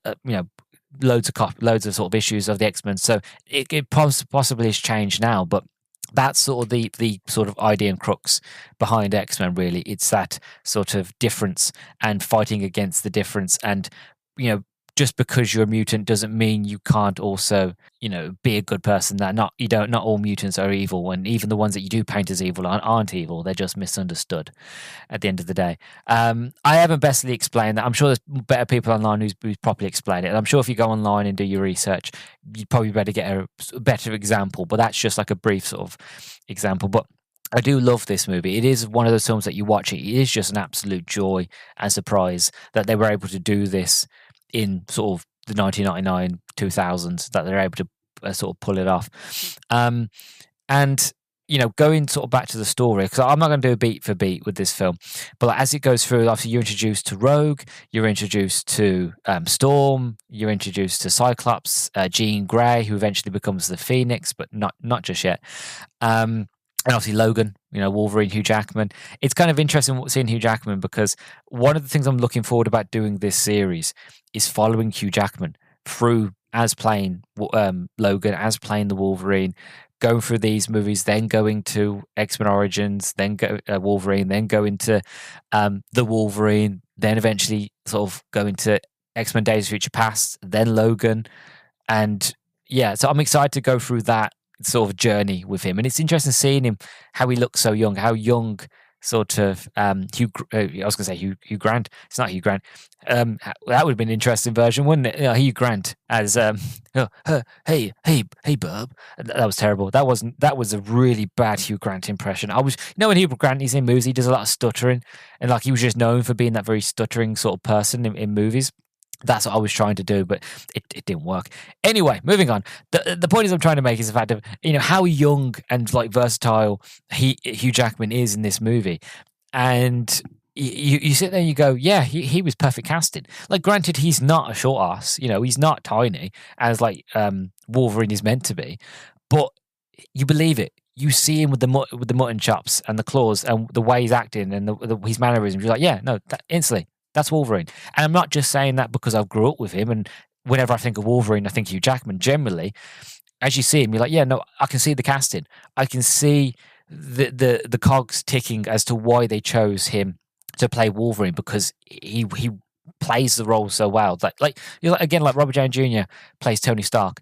loads of sort of issues of the X-Men. So it possibly has changed now, but that's sort of the sort of idea and crux behind X-Men, really. It's that sort of difference and fighting against the difference. And, just because you're a mutant doesn't mean you can't also, be a good person. Not all mutants are evil, and even the ones that you do paint as evil aren't evil. They're just misunderstood at the end of the day. I haven't bestly explained that. I'm sure there's better people online who's properly explained it. And I'm sure if you go online and do your research, you'd probably better get a better example. But that's just like a brief sort of example. But I do love this movie. It is one of those films that you watch it is just an absolute joy and surprise that they were able to do this in sort of the 1999 2000s, that they're able to sort of pull it off. And going sort of back to the story, because I'm not going to do a beat for beat with this film, but as it goes through, obviously you're introduced to Rogue, you're introduced to Storm, you're introduced to Cyclops, Jean Grey, who eventually becomes the Phoenix, but not just yet. And obviously Logan, Wolverine, Hugh Jackman. It's kind of interesting seeing Hugh Jackman, because one of the things I'm looking forward about doing this series is following Hugh Jackman through as playing Logan, as playing the Wolverine, going through these movies, then going to X-Men Origins, then go Wolverine, then go into the Wolverine, then eventually sort of go into X-Men Days of Future Past, then Logan. And yeah, so I'm excited to go through that sort of journey with him. And it's interesting seeing him, how he looks so young, how young sort of Hugh Grant. It's not Hugh Grant. That would have been an interesting version, wouldn't it? Hugh Grant as hey bub. That was terrible. That was a really bad Hugh Grant impression. When Hugh Grant is in movies, he does a lot of stuttering, and like he was just known for being that very stuttering sort of person in movies. That's what I was trying to do, but it didn't work. Anyway, moving on. The point is I'm trying to make is the fact of, how young and like versatile Hugh Jackman is in this movie. And you sit there and you go, yeah, he was perfect casting. Like, granted, he's not a short ass, he's not tiny as like Wolverine is meant to be, but you believe it. You see him with the mutton chops and the claws and the way he's acting and his mannerisms. You're like, yeah, no, instantly. That's Wolverine. And I'm not just saying that because I grew up with him, and whenever I think of Wolverine, I think Hugh Jackman. Generally, as you see him, you're like, yeah, no, I can see the casting. I can see the cogs ticking as to why they chose him to play Wolverine, because he plays the role so well. Like Robert Downey Jr. plays Tony Stark.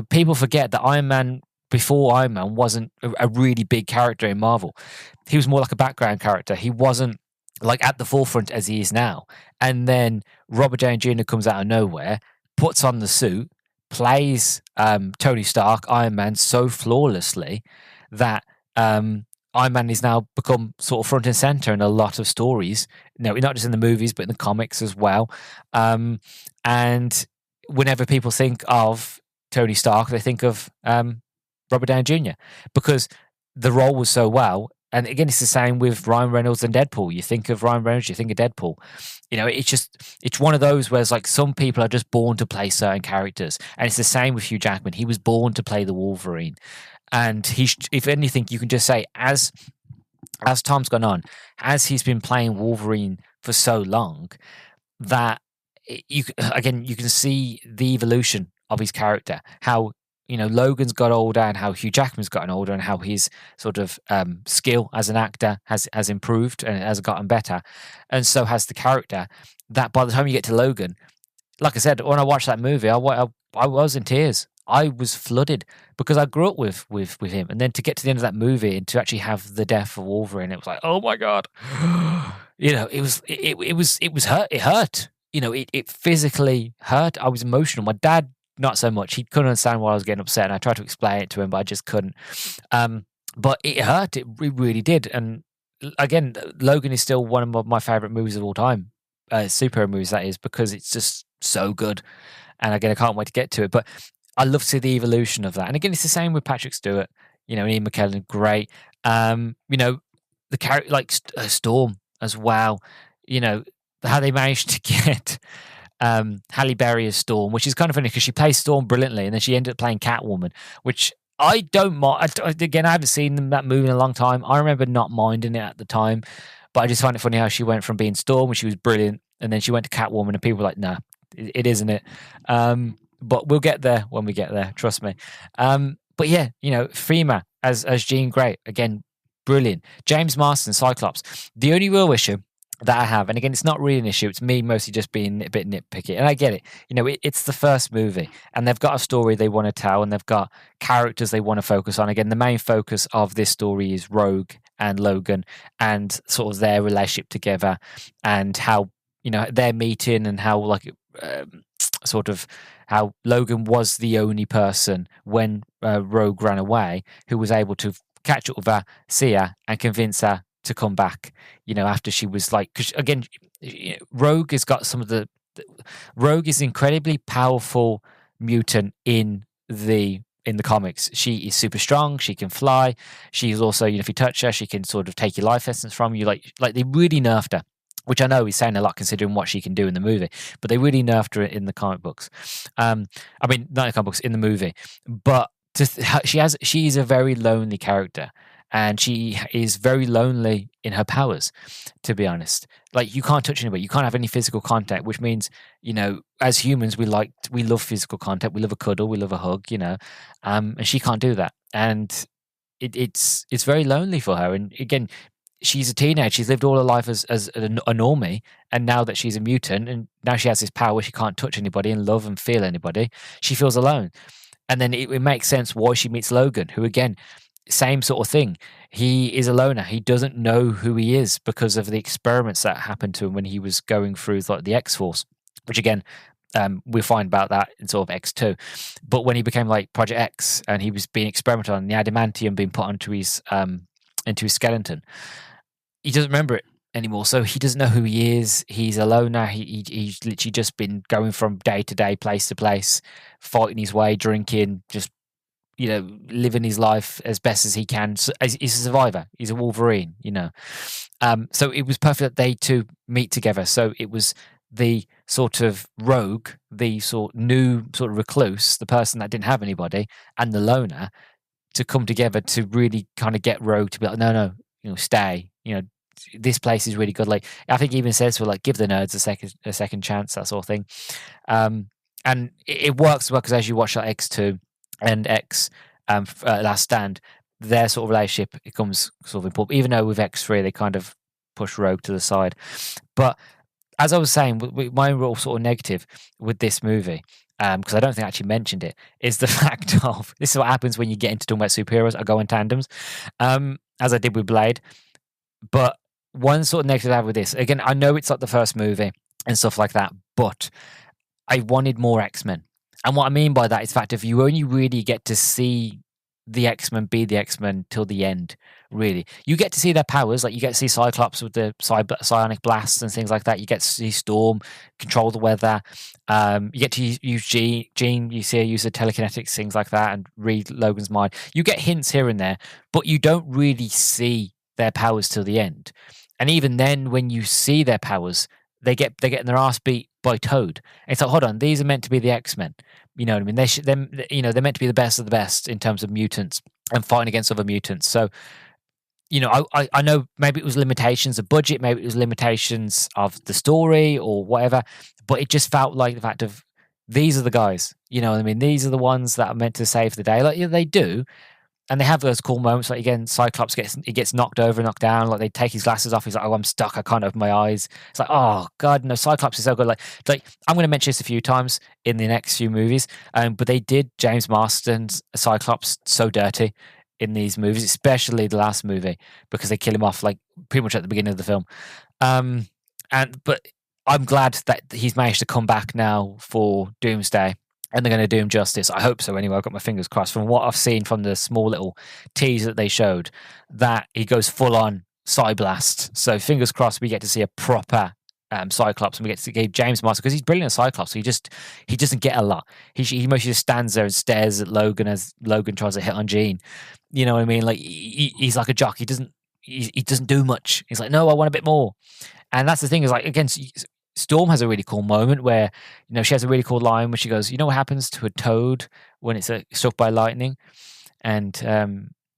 People forget that Iron Man, before Iron Man, wasn't a really big character in Marvel. He was more like a background character. He wasn't like at the forefront as he is now. And then Robert Downey Jr. comes out of nowhere, puts on the suit, plays Tony Stark, Iron Man, so flawlessly that Iron Man is now become sort of front and center in a lot of stories. Not just in the movies, but in the comics as well. And whenever people think of Tony Stark, they think of Robert Downey Jr. because the role was so well. And again, it's the same with Ryan Reynolds and Deadpool. You think of Ryan Reynolds, you think of Deadpool. It's one of those where it's like some people are just born to play certain characters. And it's the same with Hugh Jackman. He was born to play the Wolverine. And if anything, you can just say, as time's gone on, as he's been playing Wolverine for so long, that you can see the evolution of his character, how Logan's got older and how Hugh Jackman's gotten older and how his sort of skill as an actor has improved and has gotten better. And so has the character, that by the time you get to Logan, like I said, when I watched that movie, I was in tears. I was flooded because I grew up with him, and then to get to the end of that movie and to actually have the death of Wolverine, it was like, oh my god, it was hurt. It hurt. It physically hurt. I was emotional. My dad, not so much. He couldn't understand why I was getting upset, and I tried to explain it to him, but I just couldn't. But it hurt. It really did. And again, Logan is still one of my favorite movies of all time. Superhero movies, that is, because it's just so good. And again, I can't wait to get to it. But I love to see the evolution of that. And again, it's the same with Patrick Stewart. Ian McKellen, great. The character like Storm as well. How they managed to get Halle Berry as Storm, which is kind of funny because she plays Storm brilliantly, and then she ended up playing Catwoman, which I don't mind. Again, I haven't seen that movie in a long time. I remember not minding it at the time, but I just find it funny how she went from being Storm, when she was brilliant, and then she went to Catwoman, and people were like, "Nah, it isn't it." But we'll get there when we get there. Trust me. But yeah, Fema as Jean Grey, again, brilliant. James Marsden, Cyclops. The only real issue that I have, and again, it's not really an issue, it's me mostly just being a bit nitpicky, and I get it. It's the first movie, and they've got a story they want to tell, and they've got characters they want to focus on. Again, the main focus of this story is Rogue and Logan, and sort of their relationship together, and how their meeting, and how sort of how Logan was the only person when Rogue ran away who was able to catch up with her, see her, and convince her to come back. After she was because again, Rogue has got Rogue is incredibly powerful mutant in the comics. She is super strong. She can fly. She's also, if you touch her, she can sort of take your life essence from you. Like they really nerfed her, which I know is saying a lot considering what she can do in the movie, but they really nerfed her in the comic books. I mean, not in the comic books, in the movie. But she's a very lonely character, and she is very lonely in her powers, to be honest. Like, you can't touch anybody, you can't have any physical contact, which means, as humans, we love physical contact, we love a cuddle, we love a hug, and she can't do that. And it's very lonely for her. And again, she's a teenager. She's lived all her life as a normie, and now that she's a mutant, and now she has this power where she can't touch anybody and love and feel anybody, she feels alone. And then it makes sense why she meets Logan, who, again, same sort of thing. He is a loner. He doesn't know who he is because of the experiments that happened to him when he was going through the X-Force, which, again, we'll find about that in sort of X2. But when he became like Project X, and he was being experimented on, the adamantium being put onto his skeleton, he doesn't remember it anymore. So he doesn't know who he is. He's a loner. He's literally just been going from day to day, place to place, fighting his way, drinking, just, living his life as best as he can. So, he's a survivor. He's a Wolverine, So it was perfect that they two meet together. So it was the sort of rogue, the new sort of recluse, the person that didn't have anybody, and the loner, to come together to really kind of get Rogue to be like, no, stay. This place is really good. Like, I think he even says for give the nerds a second chance, that sort of thing. And it works well because as you watch X2 and X Last Stand, their sort of relationship becomes sort of important. Even though with X3 they kind of push Rogue to the side. But as I was saying, my real sort of negative with this movie, because I don't think I actually mentioned it, is the fact of, this is what happens when you get into talking about superheroes. I go in tandems, as I did with Blade. But one sort of negative I have with this, again, I know it's like the first movie and stuff like that, but I wanted more X-Men. And what I mean by that is the fact if you only really get to see the X-Men be the X-Men till the end, really. You get to see their powers, like you get to see Cyclops with the psionic blasts and things like that. You get to see Storm control the weather. You get to use Jean, you see her use the telekinetics, things like that, and read Logan's mind. You get hints here and there, but you don't really see their powers till the end. And even then, when you see their powers, they're getting their ass beat by Toad. And it's like, hold on, these are meant to be the X-Men. You know what I mean? They're meant to be the best of the best in terms of mutants and fighting against other mutants. So, I know maybe it was limitations of budget, maybe it was limitations of the story or whatever, but it just felt like the fact of, these are the guys, you know what I mean? These are the ones that are meant to save the day. Like, yeah, they do, and they have those cool moments. Like again, Cyclops gets knocked over, knocked down. Like they take his glasses off. He's like, "Oh, I'm stuck. I can't open my eyes." It's like, oh god, no. Cyclops is so good. Like I'm going to mention this a few times in the next few movies. But they did James Marsden's Cyclops so dirty in these movies, especially the last movie, because they kill him off like pretty much at the beginning of the film. But I'm glad that he's managed to come back now for Doomsday. And they're going to do him justice. I hope so anyway. I've got my fingers crossed. From what I've seen from the small little tease that they showed, that he goes full on Cyblast. So fingers crossed we get to see a proper Cyclops, and we get to see James Marsden, because he's brilliant at Cyclops. So he doesn't get a lot. He mostly just stands there and stares at Logan as Logan tries to hit on Jean. You know what I mean? Like he's like a jock. He doesn't do much. He's like, no, I want a bit more. And that's the thing, is like, again, Storm has a really cool moment where, she has a really cool line where she goes, "You know what happens to a toad when it's struck by lightning?" And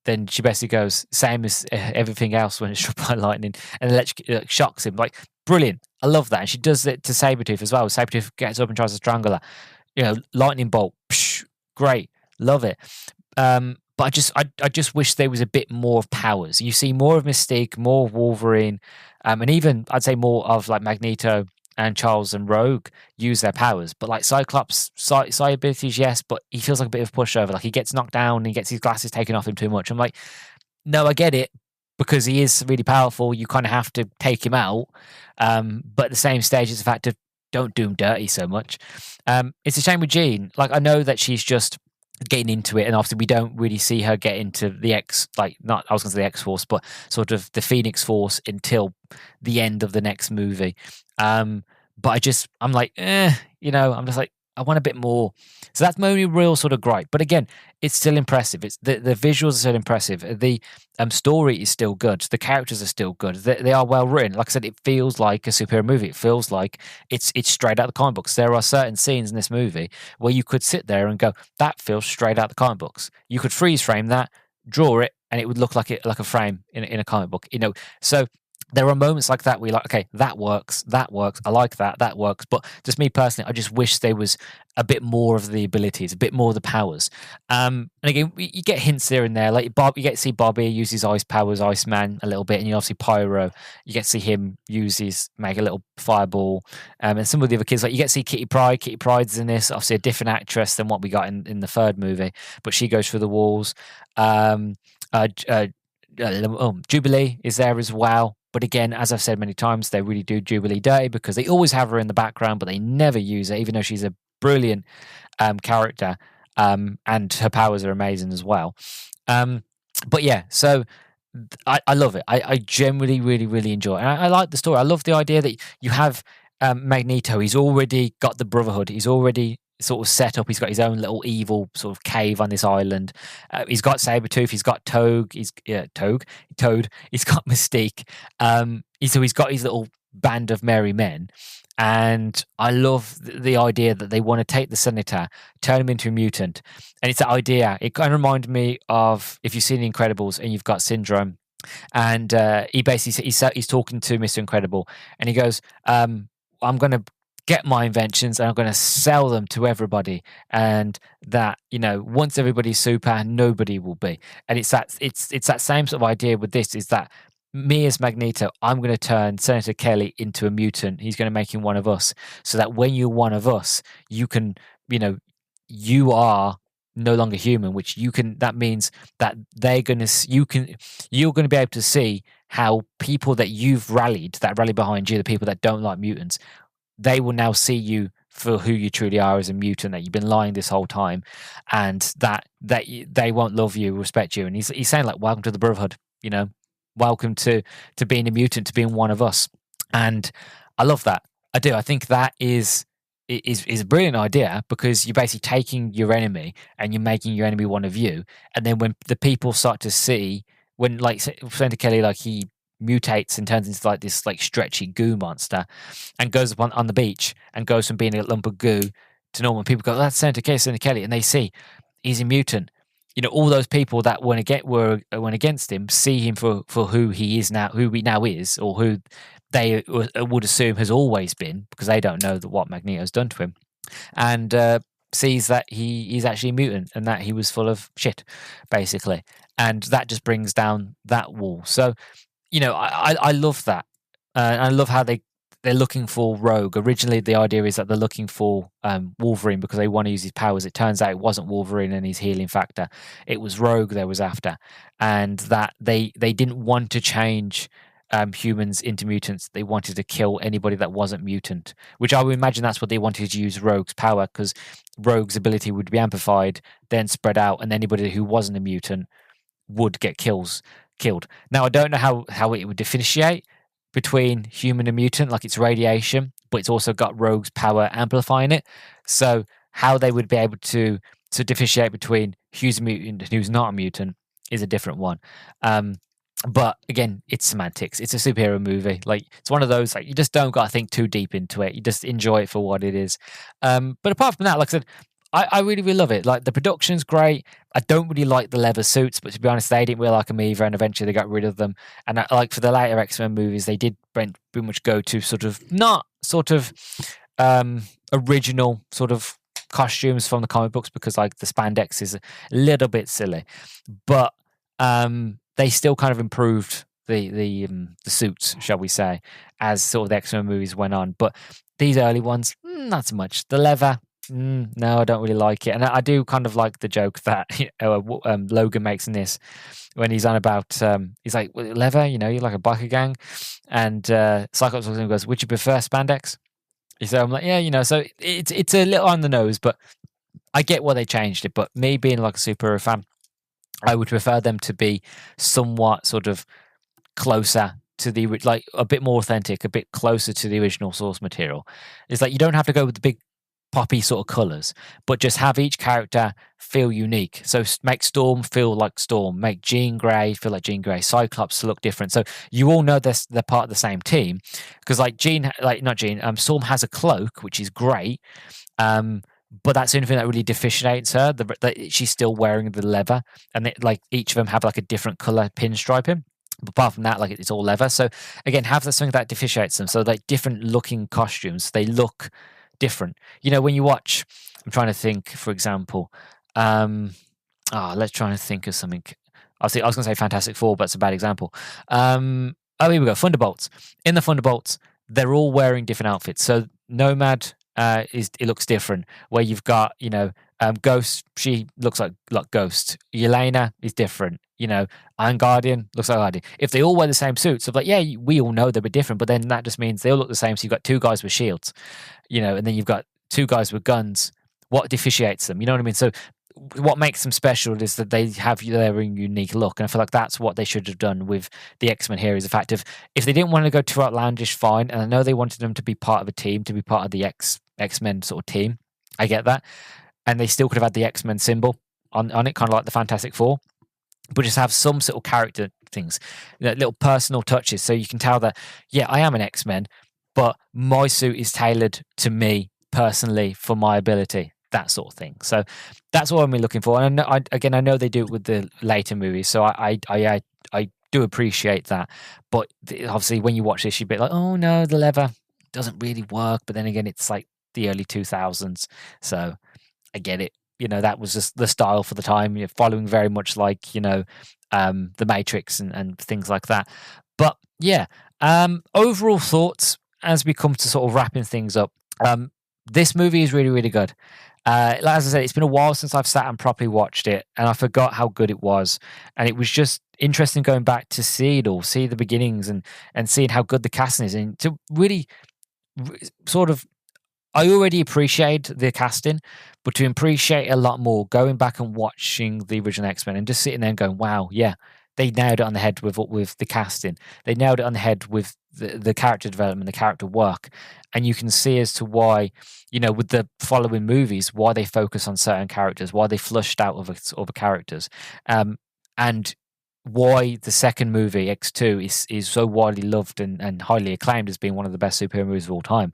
then she basically goes, "Same as everything else when it's struck by lightning," and electric shocks him. Like, brilliant. I love that. And she does it to Sabretooth as well. Sabretooth gets up and tries to strangle her. Lightning bolt. Psh, great. Love it. But I just wish there was a bit more of powers. You see more of Mystique, more of Wolverine, and even I'd say more of like Magneto and Charles and Rogue use their powers. But like Cyclops, psi abilities, yes, but he feels like a bit of a pushover. Like he gets knocked down and he gets his glasses taken off him too much. I'm like, no, I get it, because he is really powerful. You kind of have to take him out. But at the same stage, it's the fact of don't do him dirty so much. It's a shame with Jean. Like, I know that she's just getting into it, and obviously we don't really see her get into the X-Force, but sort of the Phoenix Force until the end of the next movie. But I'm like, I'm just like, I want a bit more. So that's my only real sort of gripe. But again, it's still impressive. It's the visuals are still impressive. The story is still good. The characters are still good. They are well written. Like I said, it feels like a superhero movie. It feels like it's straight out of the comic books. There are certain scenes in this movie where you could sit there and go, that feels straight out of the comic books. You could freeze frame that, draw it, and it would look like a frame in a comic book. So there are moments like that where you're like, okay, that works, I like that works. But just me personally, I just wish there was a bit more of the abilities, a bit more of the powers. And again, you get hints here and there. Like Bob, you get to see Bobby use his ice powers, Iceman, a little bit, and you obviously Pyro. You get to see him make a little fireball. And some of the other kids, like you get to see Kitty Pryde. Kitty Pryde's in this, obviously a different actress than what we got in the third movie, but she goes through the walls. Jubilee is there as well. But again, as I've said many times, they really do Jubilee dirty, because they always have her in the background, but they never use her, even though she's a brilliant character, and her powers are amazing as well. But yeah, so I love it. I generally really, really enjoy it. And I like the story. I love the idea that you have Magneto. He's already got the Brotherhood. He's already sort of set up. He's got his own little evil sort of cave on this island. He's got Sabretooth. He's got Toad. He's got Mystique. So he's got his little band of merry men. And I love the idea that they want to take the Senator, turn him into a mutant. And it's that idea. It kind of reminded me of, if you've seen The Incredibles and you've got Syndrome, and he basically he's talking to Mr. Incredible, and he goes, I'm going to get my inventions and I'm going to sell them to everybody, and that once everybody's super, nobody will be. And it's that same sort of idea with this, is that me as Magneto, I'm going to turn Senator Kelly into a mutant. He's going to make him one of us, so that when you're one of us, you can, you are no longer human, that means that you're going to be able to see how people that you've rallied, that rally behind you, the people that don't like mutants, they will now see you for who you truly are as a mutant, that you've been lying this whole time, and that they won't love you, respect you. And he's saying, like, welcome to the Brotherhood, welcome to being a mutant, to being one of us. And I love that. I do. I think that is a brilliant idea, because you're basically taking your enemy and you're making your enemy one of you. And then when the people start to see, when like Senator Kelly, like he mutates and turns into like this like stretchy goo monster, and goes up on the beach and goes from being a lump of goo to normal, people go, that's Senator Kelly, and they see he's a mutant. All those people that went against him see him for who he is now, who he now is, or who they would assume has always been, because they don't know what Magneto's done to him. And sees that he's actually a mutant and that he was full of shit, basically, and that just brings down that wall. So I love that. I love how they're looking for Rogue. Originally, the idea is that they're looking for Wolverine because they want to use his powers. It turns out it wasn't Wolverine and his healing factor. It was Rogue they was after, and that they didn't want to change humans into mutants. They wanted to kill anybody that wasn't mutant, which I would imagine that's what they wanted to use Rogue's power, because Rogue's ability would be amplified, then spread out, and anybody who wasn't a mutant would get killed. Now, I don't know how it would differentiate between human and mutant, like it's radiation, but it's also got Rogue's power amplifying it. So how they would be able to differentiate between who's a mutant and who's not a mutant is a different one. But again, it's semantics. It's a superhero movie. Like, it's one of those, like, you just don't got to think too deep into it. You just enjoy it for what it is. But apart from that, like I said, I really, really love it. Like, the production's great. I don't really like the leather suits, but to be honest, they didn't really like them either, and eventually they got rid of them. And like for the later X-Men movies, they did pretty much go to original sort of costumes from the comic books, because like the spandex is a little bit silly, but they still kind of improved the suits, shall we say, as sort of the X-Men movies went on. But these early ones, not so much. The leather, no, I don't really like it. And I do kind of like the joke that Logan makes in this, when he's on about, he's like, leather, you're like a biker gang. And Cyclops goes, would you prefer spandex? So I'm like, yeah, so it's a little on the nose, but I get why they changed it. But me being like a superhero fan, I would prefer them to be somewhat sort of closer to the, like, a bit more authentic, a bit closer to the original source material. It's like, you don't have to go with the big poppy sort of colors, but just have each character feel unique. So make Storm feel like Storm, make Jean Grey feel like Jean Grey, Cyclops look different. So you all know they're part of the same team, because like Storm has a cloak, which is great. But that's the only thing that really differentiates her. That she's still wearing the leather, and like each of them have like a different color pinstriping. But apart from that, like, it's all leather. So again, have something that differentiates them. So like different looking costumes, they look different. When you watch, I'm trying to think, for example, let's try and think of something. I was going to say Fantastic Four, but it's a bad example. Here we go. Thunderbolts. In the Thunderbolts, they're all wearing different outfits. So Nomad, it looks different. Where you've got, Ghost, she looks like Ghost. Yelena is different. Iron Guardian looks like Guardian. If they all wear the same suits, so like, yeah, we all know they'll be different, but then that just means they all look the same. So you've got two guys with shields, and then you've got two guys with guns. What differentiates them? You know what I mean? So what makes them special is that they have their unique look. And I feel like that's what they should have done with the X-Men here, is the fact of, if they didn't want to go too outlandish, fine. And I know they wanted them to be part of a team, to be part of the X-Men sort of team. I get that. And they still could have had the X-Men symbol on it, kind of like the Fantastic Four, but just have some sort of character things, little personal touches. So you can tell that, yeah, I am an X-Men, but my suit is tailored to me personally for my ability, that sort of thing. So that's what I'm looking for. And I know they do it with the later movies, so I do appreciate that. But obviously, when you watch this, you'd be like, oh no, the leather doesn't really work. But then again, it's like the early 2000s, so I get it. That was just the style for the time. You're following very much like, the Matrix and things like that. But yeah, overall thoughts as we come to sort of wrapping things up. This movie is really, really good. As I said, it's been a while since I've sat and properly watched it, and I forgot how good it was. And it was just interesting going back to see it all, see the beginnings, and seeing how good the casting is, and to really sort of, I already appreciate the casting, but to appreciate a lot more, going back and watching the original X-Men and just sitting there and going, wow, yeah, they nailed it on the head with the casting. They nailed it on the head with the character development, the character work. And you can see as to why, with the following movies, why they focus on certain characters, why they flushed out other characters. And why the second movie, X2, is so widely loved and highly acclaimed as being one of the best superhero movies of all time.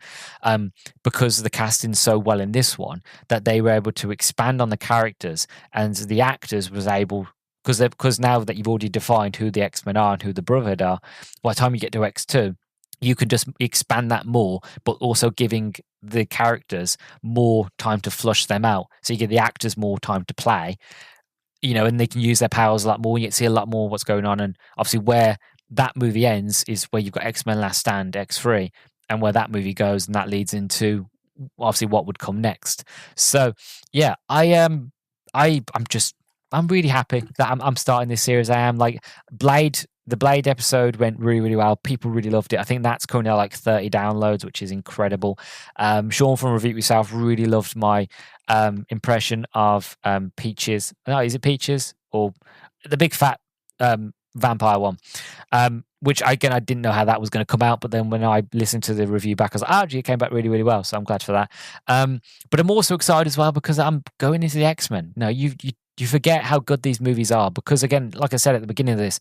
Because the casting's so well in this one that they were able to expand on the characters, and the actors was able, because now that you've already defined who the X-Men are and who the Brotherhood are, by the time you get to X2, you can just expand that more, but also giving the characters more time to flush them out. So you give the actors more time to play, and they can use their powers a lot more. You get to see a lot more what's going on. And obviously where that movie ends is where you've got X-Men Last Stand, X3, and where that movie goes, and that leads into obviously what would come next. So yeah, I'm really happy that I'm starting this series. I am like the Blade episode went really, really well. People really loved it. I think that's currently like 30 downloads, which is incredible. Sean from Review It Yourself really loved my impression of Peaches. No, is it Peaches or the big fat vampire one? Which again, I didn't know how that was going to come out, but then when I listened to the review back, I was like, actually, it came back really, really well. So I'm glad for that. But I'm also excited as well because I'm going into the X-Men. No, you forget how good these movies are because, again, like I said at the beginning of this,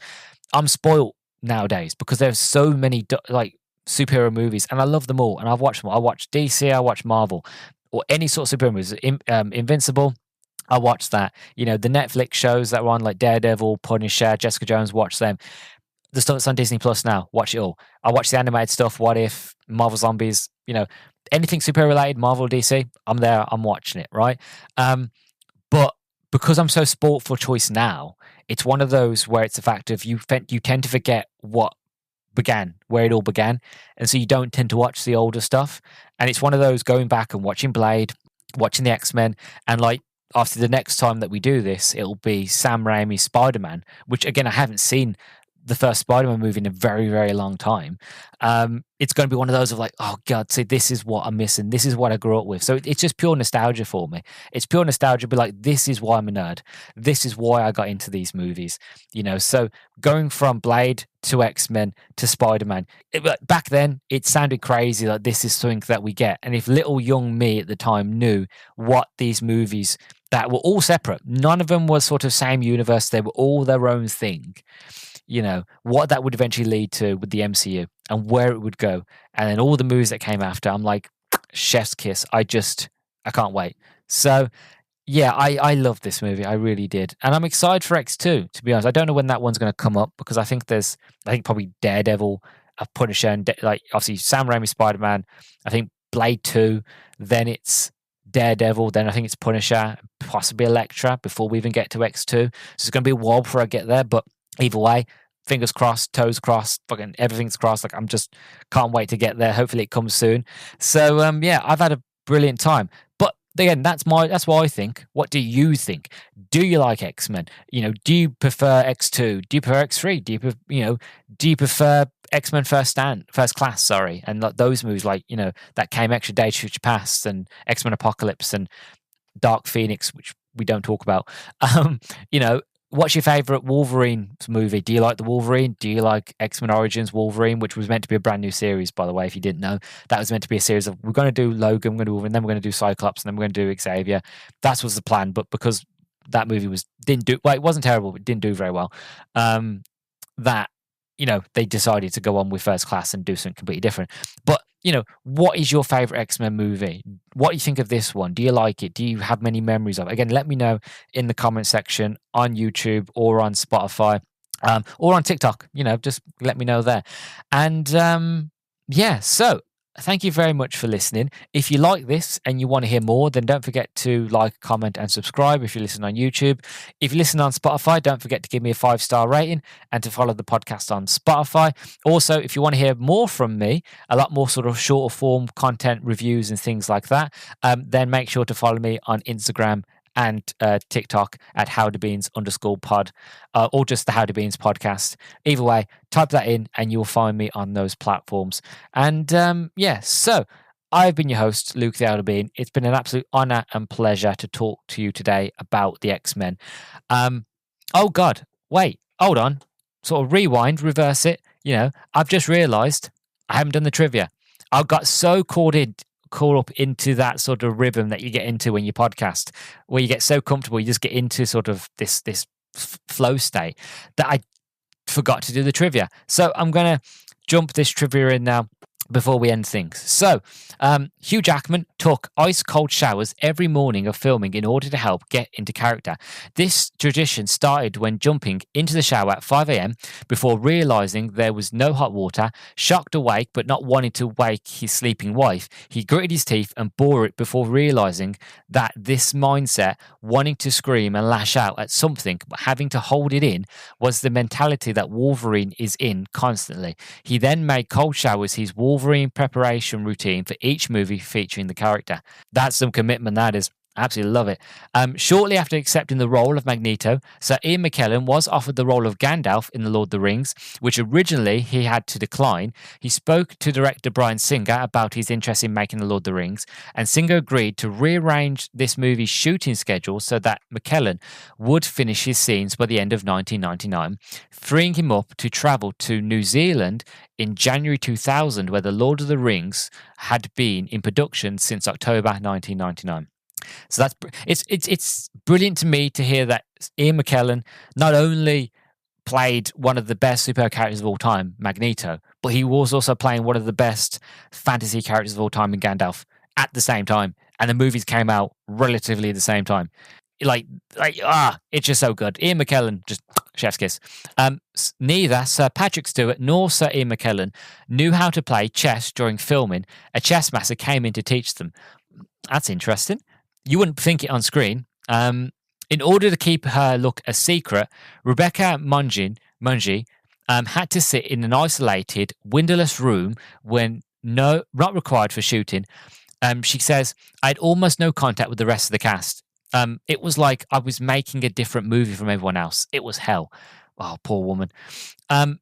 I'm spoiled nowadays because there's so many like superhero movies, and I love them all, and I've watched them all. I watch DC, I watch Marvel, or any sort of superhero movies. Invincible, I watched that. The Netflix shows that were on, like Daredevil, Punisher, Jessica Jones, watch them. The stuff that's on Disney Plus now, watch it all. I watch the animated stuff, What If, Marvel Zombies, anything superhero related, Marvel, DC, I'm there, I'm watching it, right? But because I'm so sport for choice now, it's one of those where it's a fact of you tend to forget where it all began. And so you don't tend to watch the older stuff. And it's one of those going back and watching Blade, watching the X-Men, and like after the next time that we do this, it'll be Sam Raimi's Spider-Man, which again, I haven't seen the first Spider-Man movie in a very, very long time. It's going to be one of those of like, oh God, see, this is what I'm missing. This is what I grew up with. So it's just pure nostalgia for me. It's pure nostalgia, but like, this is why I'm a nerd. This is why I got into these movies, So going from Blade to X-Men to Spider-Man, back then it sounded crazy. Like this is something that we get. And if little young me at the time knew what these movies that were all separate, none of them was sort of same universe. They were all their own thing. What that would eventually lead to with the MCU and where it would go. And then all the movies that came after, I'm like, chef's kiss. I can't wait. So yeah, I love this movie. I really did. And I'm excited for X2, to be honest. I don't know when that one's going to come up because I think probably Daredevil, Punisher, and like obviously Sam Raimi Spider-Man. I think Blade 2, then it's Daredevil, then I think it's Punisher, possibly Elektra before we even get to X2. So it's going to be a while before I get there, but either way, fingers crossed, toes crossed, fucking everything's crossed. Like I'm just can't wait to get there. Hopefully it comes soon. So yeah, I've had a brilliant time. But again, that's what I think. What do you think? Do you like X-Men? Do you prefer X2? Do you prefer X3? Do you prefer X-Men First Class? Sorry, and like those movies, like that came extra Days to Future Past and X-Men Apocalypse and Dark Phoenix, which we don't talk about. What's your favorite Wolverine movie? Do you like the Wolverine? Do you like X-Men Origins Wolverine, which was meant to be a brand new series, by the way, if you didn't know? That was meant to be a series of, we're going to do Logan, we're going to do Wolverine, then we're going to do Cyclops, and then we're going to do Xavier. That was the plan, but because that movie it wasn't terrible, but didn't do very well, they decided to go on with First Class and do something completely different. But what is your favorite X-Men movie? What do you think of this one? Do you like it? Do you have many memories of it? Again, let me know in the comment section on YouTube or on Spotify or on TikTok. Just let me know there. And so thank you very much for listening. If you like this and you want to hear more, then don't forget to like, comment, and subscribe if you listen on YouTube. If you listen on Spotify, don't forget to give me a 5-star rating and to follow the podcast on Spotify. Also, if you want to hear more from me, a lot more sort of shorter form content reviews and things like that, then make sure to follow me on Instagram and TikTok at howdybeans_pod or just the Howdy Beans podcast. Either way, type that in and you'll find me on those platforms. And so I've been your host, Luke the Howdy Bean. It's been an absolute honor and pleasure to talk to you today about the X-Men. Oh God, wait, hold on. Sort of rewind, reverse it. I've just realized I haven't done the trivia. I got so caught up into that sort of rhythm that you get into when you podcast, where you get so comfortable, you just get into sort of this flow state that I forgot to do the trivia. So I'm going to jump this trivia in now. before we end things. So, Hugh Jackman took ice cold showers every morning of filming in order to help get into character. This tradition started when jumping into the shower at 5 a.m. before realizing there was no hot water. Shocked awake but not wanting to wake his sleeping wife, he gritted his teeth and bore it before realizing that this mindset, wanting to scream and lash out at something but having to hold it in, was the mentality that Wolverine is in constantly. He then made cold showers his Wolverine preparation routine for each movie featuring the character. That's some commitment, that is. Absolutely love it. Shortly after accepting the role of Magneto, Sir Ian McKellen was offered the role of Gandalf in The Lord of the Rings, which originally he had to decline. He spoke to director Bryan Singer about his interest in making The Lord of the Rings, and Singer agreed to rearrange this movie's shooting schedule so that McKellen would finish his scenes by the end of 1999, freeing him up to travel to New Zealand in January 2000, where The Lord of the Rings had been in production since October 1999. So it's brilliant to me to hear that Ian McKellen not only played one of the best superhero characters of all time, Magneto, but he was also playing one of the best fantasy characters of all time in Gandalf at the same time, and the movies came out relatively at the same time. It's just so good. Ian McKellen, just chef's kiss. Neither Sir Patrick Stewart nor Sir Ian McKellen knew how to play chess during filming. A chess master came in to teach them. That's interesting. You wouldn't think it on screen. In order to keep her look a secret, Rebecca Mungie had to sit in an isolated, windowless room when not required for shooting. She says, I had almost no contact with the rest of the cast. It was like I was making a different movie from everyone else. It was hell. Oh, poor woman.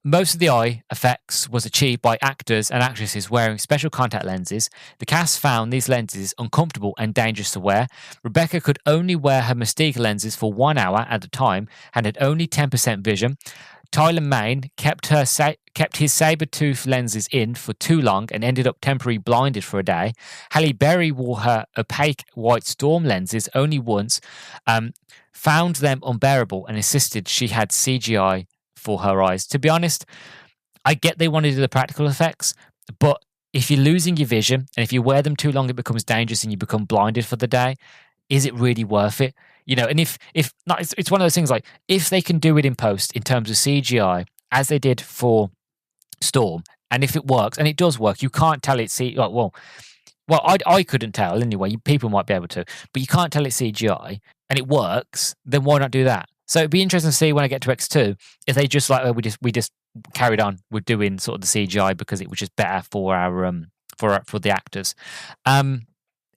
Most of the eye effects was achieved by actors and actresses wearing special contact lenses. The cast found these lenses uncomfortable and dangerous to wear. Rebecca could only wear her Mystique lenses for 1 hour at a time and had only 10% vision. Tyler Mane kept his saber-tooth lenses in for too long and ended up temporarily blinded for a day. Halle Berry wore her opaque white Storm lenses only once, found them unbearable and insisted she had CGI for her eyes. To be honest, I get they wanted to do the practical effects, but if you're losing your vision and if you wear them too long, it becomes dangerous and you become blinded for the day. Is it really worth it? You know, and if not, it's one of those things like if they can do it in post in terms of CGI as they did for Storm, and if it works, and it does work, you can't tell it's well, I couldn't tell anyway. People might be able to, but you can't tell it's CGI, and it works. Then why not do that? So it'd be interesting to see when I get to X2 if they just like we just carried on with doing sort of the CGI because it was just better for our for the actors.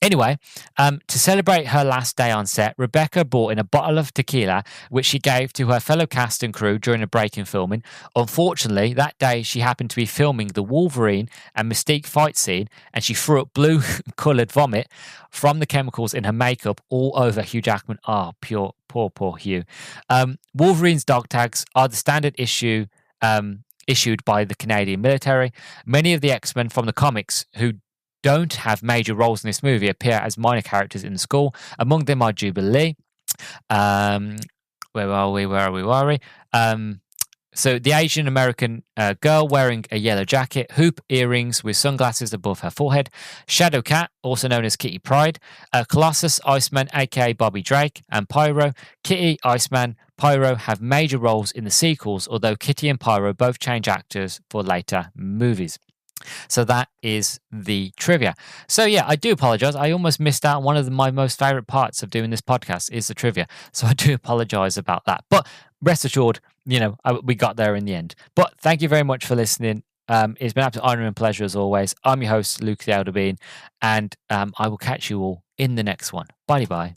Anyway, to celebrate her last day on set, Rebecca brought in a bottle of tequila, which she gave to her fellow cast and crew during a break in filming. Unfortunately, that day she happened to be filming the Wolverine and Mystique fight scene, and she threw up blue-coloured vomit from the chemicals in her makeup all over Hugh Jackman. Oh, poor Hugh. Wolverine's dog tags are the standard issue issued by the Canadian military. Many of the X-Men from the comics who don't have major roles in this movie appear as minor characters in the school. Among them are Jubilee. Where are we? So the Asian American girl wearing a yellow jacket, hoop earrings with sunglasses above her forehead. Shadowcat, also known as Kitty Pryde. Colossus, Iceman, aka Bobby Drake, and Pyro. Kitty, Iceman, Pyro have major roles in the sequels, although Kitty and Pyro both change actors for later movies. So that is the trivia. So yeah, I do apologize. I almost missed out. One of my most favorite parts of doing this podcast is the trivia. So I do apologize about that. But rest assured, we got there in the end. But thank you very much for listening. It's been an absolute honor and pleasure as always. I'm your host, Luke the Elder Bean, and I will catch you all in the next one. Bye-bye.